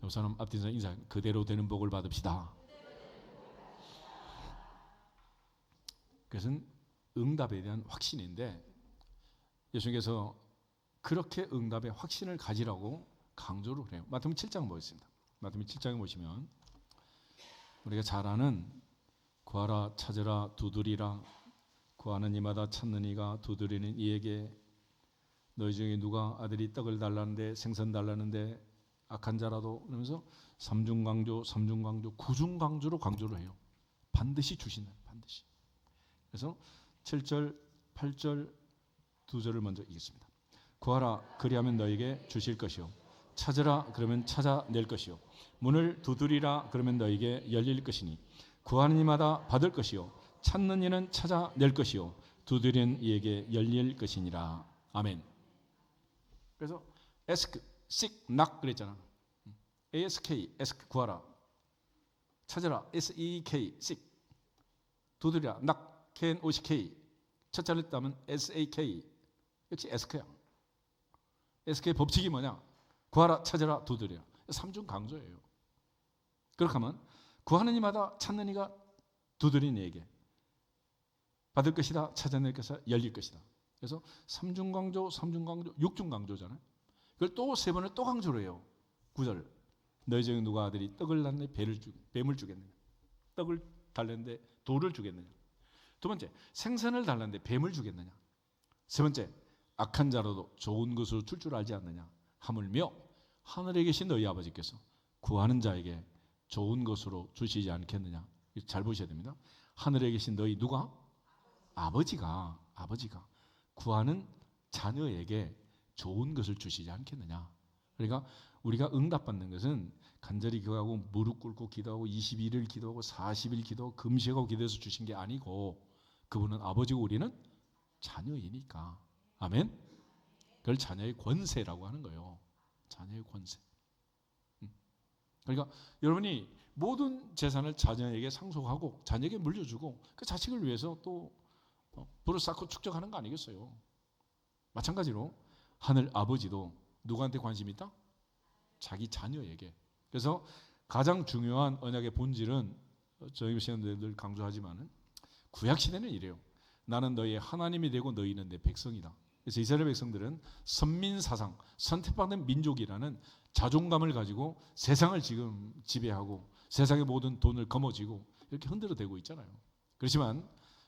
옆 사람 앞뒤 사람 인사. 그대로 되는 복을 받읍시다. 그것은 응답에 대한 확신인데 예수님께서 그렇게 응답의 확신을 가지라고 강조를 해요. 마태복음 7장 보겠습니다. 마태복음 7장에 보시면 우리가 잘 아는 구하라 찾으라 두드리라 구하는 이마다 찾는 이가 두드리는 이에게 너희 중에 누가 아들이 떡을 달라는데 생선 달라는데 악한 자라도 그러면서 삼중강조 구중강조로 강조를 해요. 반드시 주신다. 반드시. 그래서 7절 8절 두 절을 먼저 읽겠습니다. 구하라 그리하면 너에게 주실 것이요 찾으라 그러면 찾아낼 것이요 문을 두드리라 그러면 너에게 열릴 것이니 구하는 이마다 받을 것이요 찾는 이는 찾아낼 것이요 두드리는 이에게 열릴 것이니라. 아멘. 그래서 ask, seek, knock 그랬잖아. ask, ask 구하라 찾으라 seek, seek 두드리라 knock, knock 첫자를 따면 sak 역시 ask야. ask의 법칙이 뭐냐? 구하라 찾으라 두드리라. 삼중 강조예요. 그렇게 하면 구하는 이마다 찾는 이가 두드리는 이에게 받을 것이다 찾아낼 것이다 열릴 것이다. 그래서 삼중 강조 육중 강조잖아요. 그걸 또 세 번을 또 강조를 해요. 9절 너희 중에 누가 아들이 떡을 낳는데 뱀을 주겠느냐 떡을 달랬는데 돌을 주겠느냐. 두 번째 생선을 달랐는데 뱀을 주겠느냐. 세 번째 악한 자라도 좋은 것으로 줄 줄 알지 않느냐. 하물며 하늘에 계신 너희 아버지께서 구하는 자에게 좋은 것으로 주시지 않겠느냐. 잘 보셔야 됩니다. 하늘에 계신 너희 누가? 아버지가 구하는 자녀에게 좋은 것을 주시지 않겠느냐. 그러니까 우리가 응답받는 것은 간절히 기도하고 무릎 꿇고 기도하고 21일 기도하고 40일 기도하고 금식하고 기도해서 주신 게 아니고 그분은 아버지고 우리는 자녀이니까. 아멘. 그걸 자녀의 권세라고 하는 거예요. 자녀의 권세. 그러니까 여러분이 모든 재산을 자녀에게 상속하고 자녀에게 물려주고 그 자식을 위해서 또 불을 쌓고 축적하는 거 아니겠어요? 마찬가지로 하늘 아버지도 누구한테 관심이 있다? 자기 자녀에게. 그래서 가장 중요한 언약의 본질은 저희 시간에 늘 강조하지만은 구약 시대는 이래요. 나는 너희의 하나님이 되고 너희는 내 백성이다. 그래서 이스라엘 백성들은 선민사상, 선택받은 민족이라는 자존감을 가지고 세상을 지금 지배하고 세상의 모든 돈을 거머쥐고 이렇게 흔들어대고 있잖아요. 그렇지만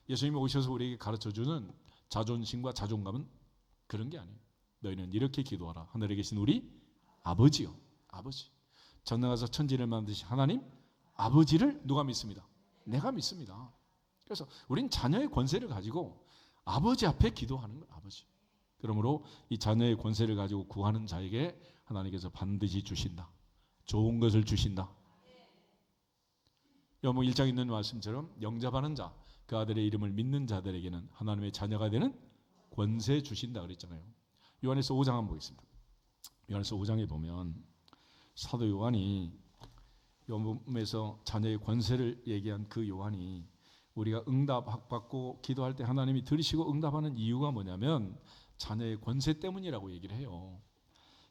예수님이 오셔서 우리에게 가르쳐주는 자존심과 자존감은 그런 게 아니에요. 너희는 이렇게 기도하라. 하늘에 계신 우리 아버지요. 아버지. 전능하사 천지를 만드신 하나님 아버지를 누가 믿습니다? 내가 믿습니다. 그래서 우린 자녀의 권세를 가지고 아버지 앞에 기도하는 거예요. 아버지. 그러므로 이 자녀의 권세를 가지고 구하는 자에게 하나님께서 반드시 주신다. 좋은 것을 주신다. 요한복음 1장에 있는 말씀처럼 영접하는 자, 그 아들의 이름을 믿는 자들에게는 하나님의 자녀가 되는 권세 주신다 그랬잖아요. 요한에서 5장 한번 보겠습니다. 요한에서 5장에 보면 사도 요한이 요한복음에서 자녀의 권세를 얘기한 그 요한이 우리가 응답받고 기도할 때 하나님이 들으시고 응답하는 이유가 뭐냐면 자녀의 권세 때문이라고 얘기를 해요.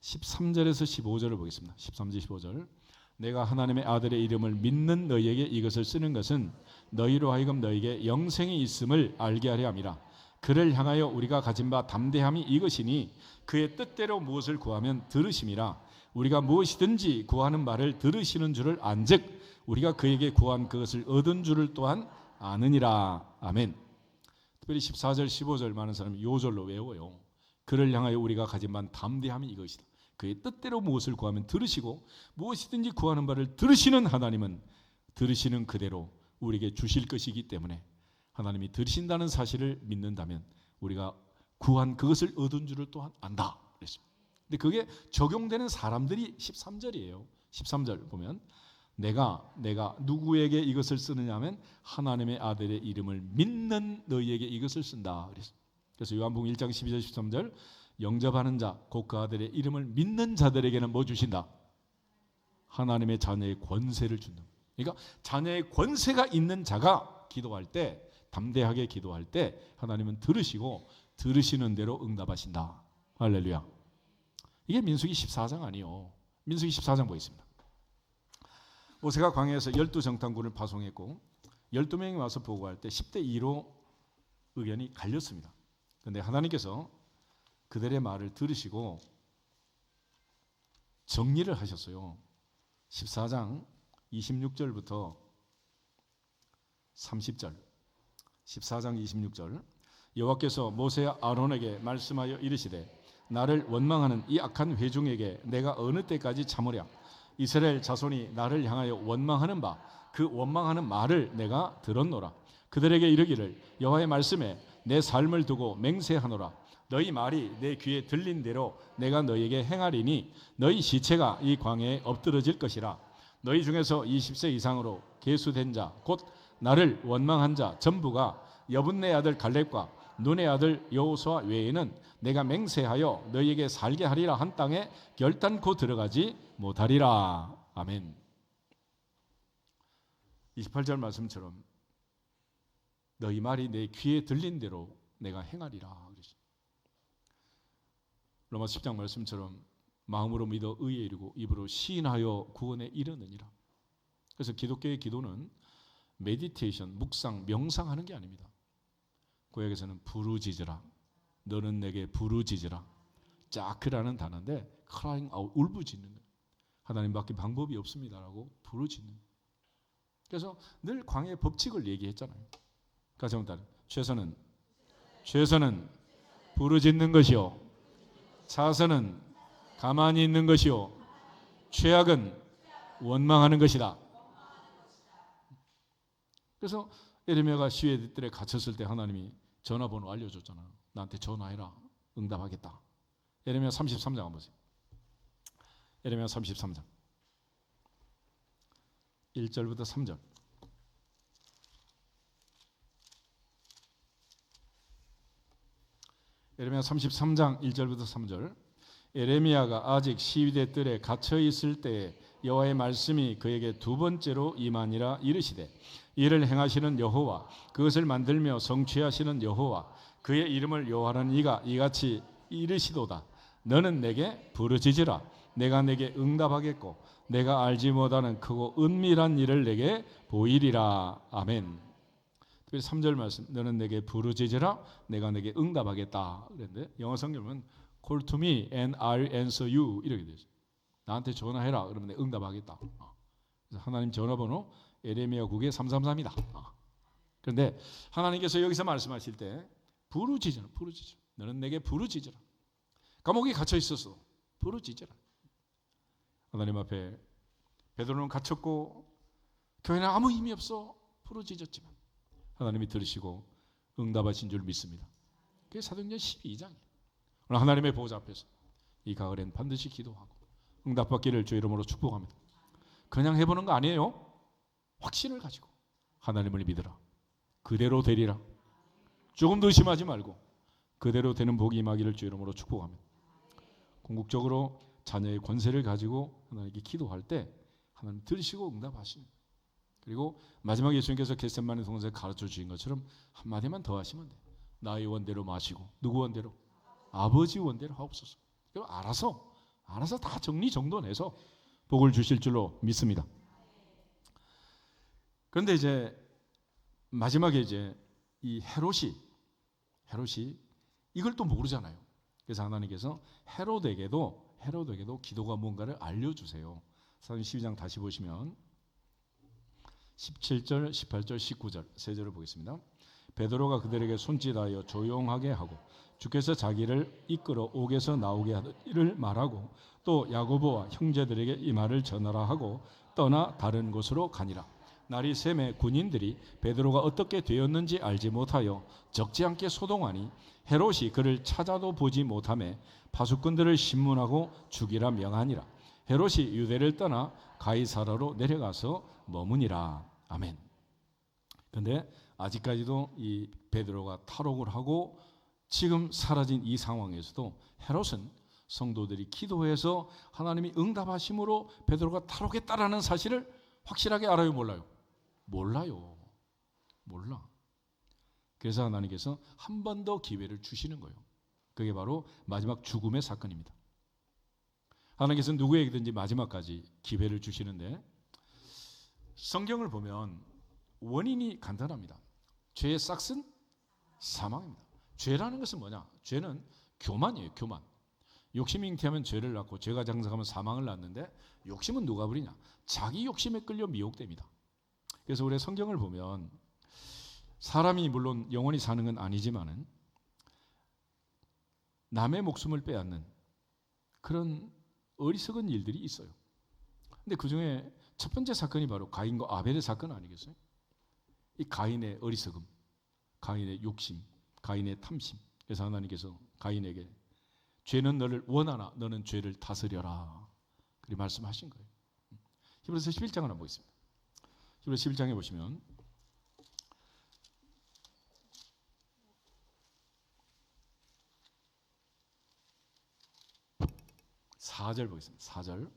13절에서 15절을 보겠습니다. 13절 15절 내가 하나님의 아들의 이름을 믿는 너희에게 이것을 쓰는 것은 너희로 하여금 너희에게 영생이 있음을 알게 하려 함이라. 그를 향하여 우리가 가진 바 담대함이 이것이니 그의 뜻대로 무엇을 구하면 들으심이라. 우리가 무엇이든지 구하는 말을 들으시는 줄을 안즉 우리가 그에게 구한 그것을 얻은 줄을 또한 아느니라. 아멘. 특별히 14절 15절 많은 사람이 요 절로 외워요. 그를 향하여 우리가 가진 바 담대함이 이것이다. 그의 뜻대로 무엇을 구하면 들으시고 무엇이든지 구하는 바를 들으시는 하나님은 들으시는 그대로 우리에게 주실 것이기 때문에 하나님이 들으신다는 사실을 믿는다면 우리가 구한 그것을 얻은 줄을 또한 안다 그랬습니다. 근데 그게 적용되는 사람들이 13절이에요. 13절 보면 내가 누구에게 이것을 쓰느냐 하면 하나님의 아들의 이름을 믿는 너희에게 이것을 쓴다. 그래서 요한복음 1장 12절 13절 영접하는 자 곧 그 아들의 이름을 믿는 자들에게는 뭐 주신다? 하나님의 자녀의 권세를 준다. 그러니까 자녀의 권세가 있는 자가 기도할 때, 담대하게 기도할 때 하나님은 들으시고 들으시는 대로 응답하신다. 할렐루야. 이게 민수기 14장 아니요. 민수기 14장 보겠습니다. 모세가 광야에서 12정탐꾼을 파송했고 12명이 와서 보고할 때 10대 2로 의견이 갈렸습니다. 그런데 하나님께서 그들의 말을 들으시고 정리를 하셨어요. 14장 26절부터 30절 14장 26절 여호와께서 모세와 아론에게 말씀하여 이르시되 나를 원망하는 이 악한 회중에게 내가 어느 때까지 참으랴. 이스라엘 자손이 나를 향하여 원망하는 바 그 원망하는 말을 내가 들었노라. 그들에게 이르기를 여호와의 말씀에 내 삶을 두고 맹세하노라. 너희 말이 내 귀에 들린 대로 내가 너희에게 행하리니 너희 시체가 이 광야에 엎드러질 것이라. 너희 중에서 20세 이상으로 계수된 자 곧 나를 원망한 자 전부가 여분네 아들 갈렙과 눈의 아들 여호수아 외에는 내가 맹세하여 너희에게 살게 하리라 한 땅에 결단코 들어가지 못하리라. 아멘. 28절 말씀처럼 너희 말이 내 귀에 들린 대로 내가 행하리라. 로마 10장 말씀처럼 마음으로 믿어 의에 이르고 입으로 시인하여 구원에 이르느니라. 그래서 기독교의 기도는 메디테이션, 묵상, 명상하는 게 아닙니다. 구약에서는 부르짖으라. 너는 내게 부르짖으라. 짜크라는 단어인데 crying out, 울부짖는 거예요. 하나님밖에 방법이 없습니다라고 부르짖는 거예요. 그래서 늘 광야의 법칙을 얘기했잖아요. 같이 한번 따라. 최선은 부르짖는 것이요, 차선은 가만히 있는 것이요, 최악은 원망하는 것이다. 그래서 에레미야가 시외들에 갇혔을 때 하나님이 전화번호 알려줬잖아요. 나한테 전화해라. 응답하겠다. 에레미야 33장 한번 보세요. 에레미야 33장 1절부터 3절. 에레미야 33장 1절부터 3절. 에레미야가 아직 시위대 뜰에 갇혀 있을 때에 여호와의 말씀이 그에게 두 번째로 임하니라. 이르시되 이를 행하시는 여호와, 그것을 만들며 성취하시는 여호와, 그의 이름을 여호와라는 이가 이같이 이르시도다. 너는 내게 부르짖으라. 내가 내게 응답하겠고 내가 알지 못하는 크고 은밀한 일을 내게 보이리라. 아멘. 특별히 3절 말씀, 너는 내게 부르짖으라. 내가 내게 응답하겠다. 그런데 영어 성경은 Call to me and I'll answer you 이렇게 되죠. 나한테 전화해라. 그러면 내가 응답하겠다. 그래서 하나님 전화번호 에레미야 9개 333이다. 그런데 하나님께서 여기서 말씀하실 때 부르짖으라. 너는 내게 부르짖으라. 감옥에 갇혀 있었어. 부르짖으라. 하나님 앞에 베드로는 갇혔고 교회는 아무 힘이 없어. 부르짖었지만 하나님이 들으시고 응답하신 줄 믿습니다. 그게 사도행전 12장이에요. 오늘 하나님의 보좌 앞에서 이 가을엔 반드시 기도하고 응답받기를 주 이름으로 축복합니다. 그냥 해보는 거 아니에요. 확신을 가지고 하나님을 믿으라. 그대로 되리라. 조금도 의심하지 말고 그대로 되는 복이 임하기를 주 이름으로 축복합니다. 궁극적으로 자녀의 권세를 가지고 하나님께 기도할 때 하나님 들으시고 응답하시는. 그리고 마지막에 예수님께서 겟세마네 동산에 가르쳐 주신 것처럼 한마디만 더 하시면 돼요. 나의 원대로 마시고 누구 원대로? 아버지 원대로 하옵소서. 그리고 알아서 다 정리정돈해서 복을 주실 줄로 믿습니다. 그런데 이제 마지막에 이제 이 헤롯이 이걸 또 모르잖아요. 그래서 하나님께서 헤롯에게도 기도가 뭔가를 알려주세요. 사도행전 12장 다시 보시면 17절, 18절, 19절 세 절을 보겠습니다. 베드로가 그들에게 손짓하여 조용하게 하고 주께서 자기를 이끌어 옥에서 나오게 하기를 말하고 또 야고보와 형제들에게 이 말을 전하라 하고 떠나 다른 곳으로 가니라. 날이 새매 군인들이 베드로가 어떻게 되었는지 알지 못하여 적지 않게 소동하니 헤롯이 그를 찾아도 보지 못하매 파수꾼들을 신문하고 죽이라 명하니라. 헤롯이 유대를 떠나 가이사라로 내려가서 머무니라. 아멘. 그런데 아직까지도 이 베드로가 탈옥을 하고 지금 사라진 이 상황에서도 헤롯은 성도들이 기도해서 하나님이 응답하심으로 베드로가 탈옥했다라는 사실을 확실하게 알아요, 몰라요? 몰라요. 몰라. 그래서 하나님께서 한 번 더 기회를 주시는 거예요. 그게 바로 마지막 죽음의 사건입니다. 하나님께서 누구에게든지 마지막까지 기회를 주시는데 성경을 보면 원인이 간단합니다. 죄의 싹은 사망입니다. 죄라는 것은 뭐냐? 죄는 교만이에요. 교만. 욕심이 잉태하면 죄를 낳고 죄가 장성하면 사망을 낳는데 욕심은 누가 부리냐? 자기 욕심에 끌려 미혹됩니다. 그래서 우리 성경을 보면 사람이 물론 영원히 사는 건 아니지만은 남의 목숨을 빼앗는 그런 어리석은 일들이 있어요. 근데 그 중에 첫 번째 사건이 바로 가인과 아벨의 사건 아니겠어요? 이 가인의 어리석음, 가인의 욕심, 가인의 탐심. 그래서 하나님께서 가인에게 죄는 너를 원하나 너는 죄를 다스려라. 그렇게 말씀하신 거예요. 히브리서 11장을 한번 보겠습니다. 히브리서 11장에 보시면 4절 보겠습니다. 4절.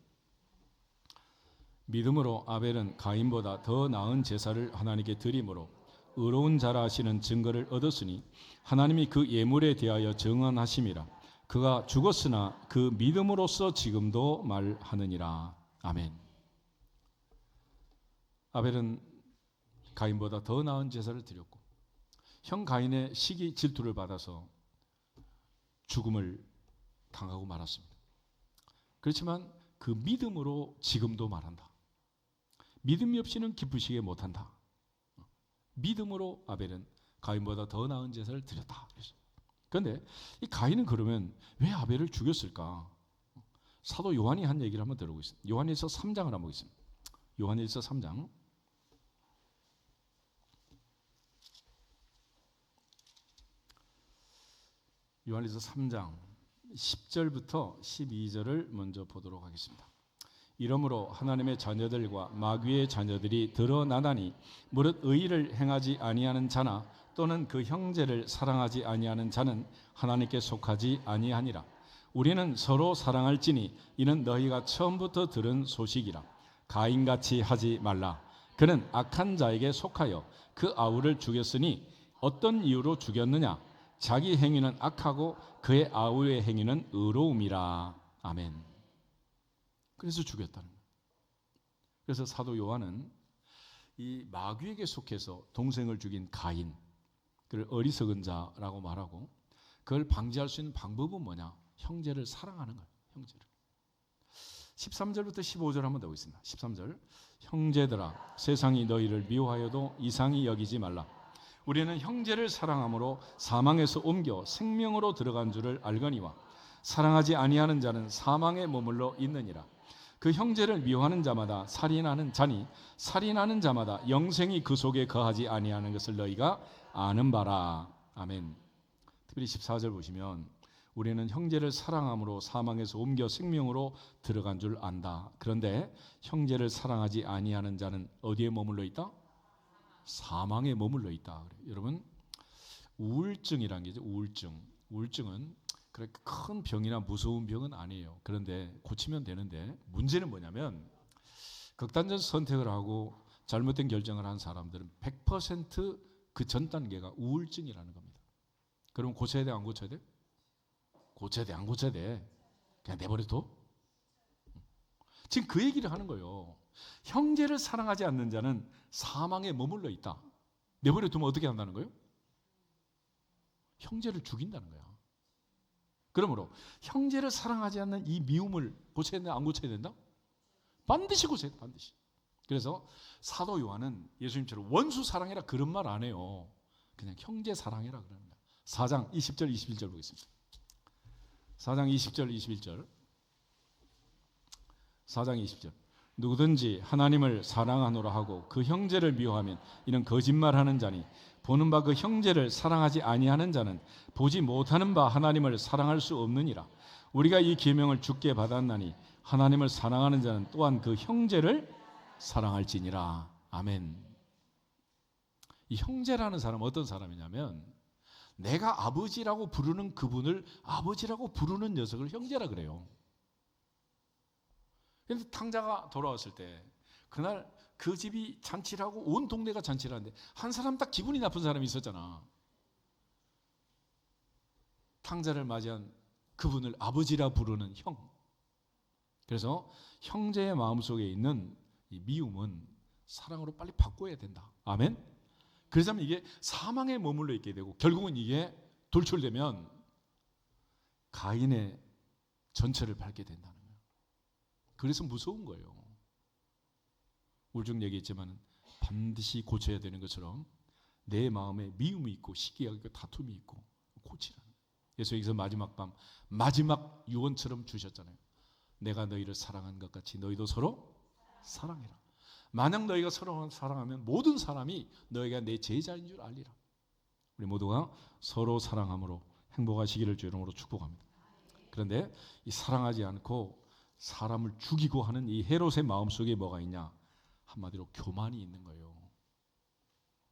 믿음으로 아벨은 가인보다 더 나은 제사를 하나님께 드림으로 의로운 자라 하시는 증거를 얻었으니 하나님이 그 예물에 대하여 정언하심이라. 그가 죽었으나 그 믿음으로써 지금도 말하느니라. 아멘. 아벨은 가인보다 더 나은 제사를 드렸고 형 가인의 시기 질투를 받아서 죽음을 당하고 말았습니다. 그렇지만 그 믿음으로 지금도 말한다. 믿음이 없이는 기쁘시게 못한다. 믿음으로 아벨은 가인보다 더 나은 제사를 드렸다. 그런데 이 가인은 그러면 왜 아벨을 죽였을까? 사도 요한이 한 얘기를 한번 들어보겠습니다. 요한일서 3장을 한번 보겠습니다. 요한일서 3장. 요한일서 3장 10절부터 12절을 먼저 보도록 하겠습니다. 이러므로 하나님의 자녀들과 마귀의 자녀들이 드러나다니 무릇 의를 행하지 아니하는 자나 또는 그 형제를 사랑하지 아니하는 자는 하나님께 속하지 아니하니라. 우리는 서로 사랑할지니 이는 너희가 처음부터 들은 소식이라. 가인같이 하지 말라. 그는 악한 자에게 속하여 그 아우를 죽였으니 어떤 이유로 죽였느냐? 자기 행위는 악하고 그의 아우의 행위는 의로움이라. 아멘. 그래서 죽였다는 거예요. 그래서 사도 요한은 이 마귀에게 속해서 동생을 죽인 가인, 그를 어리석은 자라고 말하고 그걸 방지할 수 있는 방법은 뭐냐? 형제를 사랑하는 거예요. 형제를. 13절부터 15절 한번 더 보겠습니다. 13절. 형제들아 세상이 너희를 미워하여도 이상히 여기지 말라. 우리는 형제를 사랑함으로 사망에서 옮겨 생명으로 들어간 줄을 알거니와 사랑하지 아니하는 자는 사망에 머물러 있느니라. 그 형제를 미워하는 자마다 살인하는 자니 살인하는 자마다 영생이 그 속에 거하지 아니하는 것을 너희가 아는 바라. 아멘. 특별히 14절 보시면 우리는 형제를 사랑함으로 사망에서 옮겨 생명으로 들어간 줄 안다. 그런데 형제를 사랑하지 아니하는 자는 어디에 머물러 있다? 사망에 머물러 있다. 여러분 우울증이라는 게죠. 우울증은 그렇게 큰 병이나 무서운 병은 아니에요. 그런데 고치면 되는데 문제는 뭐냐면 극단적 선택을 하고 잘못된 결정을 한 사람들은 100% 그 전 단계가 우울증이라는 겁니다. 그럼 고쳐야 돼, 안 고쳐야 돼? 고쳐야 돼, 안 고쳐야 돼? 그냥 내버려둬? 지금 그 얘기를 하는 거예요. 형제를 사랑하지 않는 자는 사망에 머물러 있다. 내버려 두면 어떻게 한다는 거예요? 형제를 죽인다는 거야. 그러므로 형제를 사랑하지 않는 이 미움을 고쳐야 된다, 안 고쳐야 된다? 반드시 고쳐야 돼, 반드시. 그래서 사도 요한은 예수님처럼 원수 사랑해라 그런 말 안 해요. 그냥 형제 사랑해라 그러는 거야. 4장 20절 21절 보겠습니다. 4장 20절 21절. 4장 20절. 누구든지 하나님을 사랑하노라 하고 그 형제를 미워하면 이는 거짓말하는 자니 보는 바 그 형제를 사랑하지 아니하는 자는 보지 못하는 바 하나님을 사랑할 수 없느니라. 우리가 이 계명을 주께 받았나니 하나님을 사랑하는 자는 또한 그 형제를 사랑할지니라. 아멘. 이 형제라는 사람은 어떤 사람이냐면 내가 아버지라고 부르는 그분을 아버지라고 부르는 녀석을 형제라 그래요. 그런데 탕자가 돌아왔을 때 그날 그 집이 잔치를 하고 온 동네가 잔치를 하는데 한 사람 딱 기분이 나쁜 사람이 있었잖아. 탕자를 맞이한 그분을 아버지라 부르는 형. 그래서 형제의 마음속에 있는 이 미움은 사랑으로 빨리 바꿔야 된다. 아멘. 그래서 이게 사망에 머물러 있게 되고 결국은 이게 돌출되면 가인의 전철을 밟게 된다는 거예요. 그래서 무서운 거예요. 울증 얘기했지만 반드시 고쳐야 되는 것처럼 내 마음에 미움이 있고 시기가 있고 다툼이 있고 고치라는 거예요. 예수님께서 마지막 밤 마지막 유언처럼 주셨잖아요. 내가 너희를 사랑한 것 같이 너희도 서로 사랑해라. 만약 너희가 서로 사랑하면 모든 사람이 너희가 내 제자인 줄 알리라. 우리 모두가 서로 사랑함으로 행복하시기를 주 이름으로 축복합니다. 그런데 이 사랑하지 않고 사람을 죽이고 하는 이 헤롯의 마음속에 뭐가 있냐? 한마디로 교만이 있는 거예요.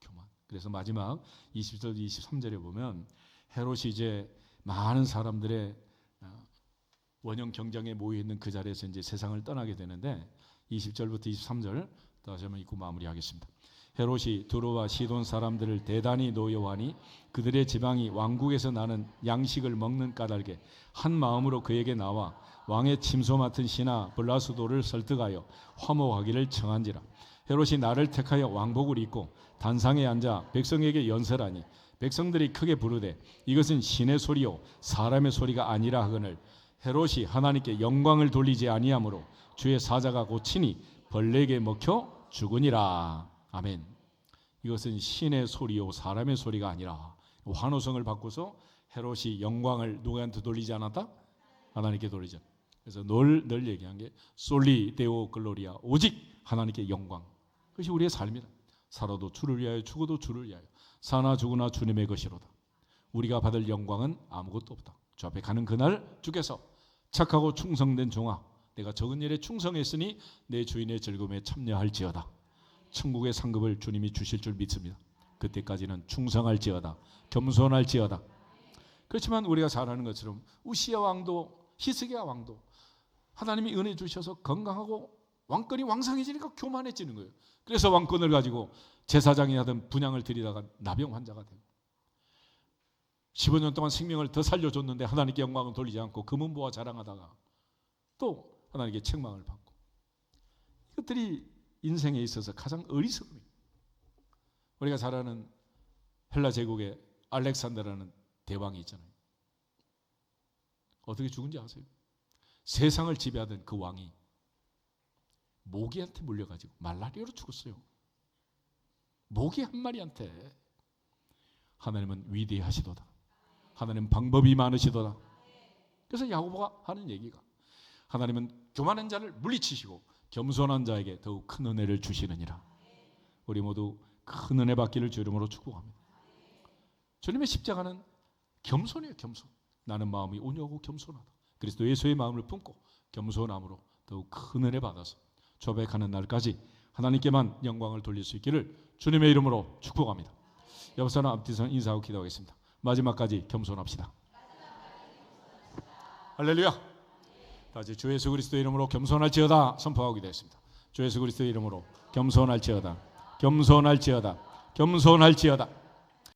교만. 그래서 마지막 20절 23절에 보면 헤롯이 이제 많은 사람들의 원형 경장에 모여 있는 그 자리에서 이제 세상을 떠나게 되는데 20절부터 23절 다시 한번 읽고 마무리하겠습니다. 헤롯이 두로와 시돈 사람들을 대단히 노여워하니 그들의 지방이 왕국에서 나는 양식을 먹는 까닭에 한 마음으로 그에게 나와 왕의 침소 맡은 신하 블라수도를 설득하여 화목하기를 청한지라. 헤롯이 나를 택하여 왕복을 입고 단상에 앉아 백성에게 연설하니 백성들이 크게 부르되 이것은 신의 소리요 사람의 소리가 아니라 하거늘 헤롯이 하나님께 영광을 돌리지 아니하므로 주의 사자가 고치니 벌레에게 먹혀 죽으니라. 아멘. 이것은 신의 소리요 사람의 소리가 아니라 환호성을 바꿔서 헤롯이 영광을 누구한테 돌리지 않았다? 하나님께 돌리자. 그래서 늘 얘기한 게 솔리 데오 글로리아 오직 하나님께 영광. 그것이 우리의 삶이다. 살아도 주를 위하여 죽어도 주를 위하여 사나 죽으나 주님의 것이로다. 우리가 받을 영광은 아무것도 없다. 주 앞에 가는 그날 주께서 착하고 충성된 종아 내가 적은 일에 충성했으니 내 주인의 즐거움에 참여할지어다. 천국의 상급을 주님이 주실 줄 믿습니다. 그때까지는 충성할지어다. 겸손할지어다. 그렇지만 우리가 잘 아는 것처럼 우시야 왕도 히스기야 왕도 하나님이 은혜 주셔서 건강하고 왕권이 왕성해지니까 교만해지는 거예요. 그래서 왕권을 가지고 제사장이 하던 분향을 드리다가 나병 환자가 되고 15년 동안 생명을 더 살려줬는데 하나님께 영광을 돌리지 않고 금은보화 자랑하다가 또 하나님께 책망을 받고 이것들이 인생에 있어서 가장 어리석음이에요. 우리가 잘 아는 헬라 제국의 알렉산더라는 대왕이 있잖아요. 어떻게 죽은지 아세요? 세상을 지배하던 그 왕이 모기한테 물려가지고 말라리아로 죽었어요. 모기 한 마리한테. 하나님은 위대하시도다. 하나님은 방법이 많으시도다. 그래서 야고보가 하는 얘기가 하나님은 교만한 자를 물리치시고 겸손한 자에게 더욱 큰 은혜를 주시느니라. 우리 모두 큰 은혜 받기를 주 이름으로 축복합니다. 주님의 십자가는 겸손이에요. 겸손. 나는 마음이 온유하고 겸손하다. 그리스도 예수의 마음을 품고 겸손함으로 더욱 큰 은혜 받아서 조백하는 날까지 하나님께만 영광을 돌릴 수 있기를 주님의 이름으로 축복합니다. 옆 사람 앞뒤선 인사하고 기도하겠습니다. 마지막까지 겸손합시다. 할렐루야. 다시 주 예수 그리스도의 이름으로 겸손할지어다 선포하고 기도했습니다. 주 예수 그리스도의 이름으로 겸손할지어다. 겸손할지어다. 겸손할지어다.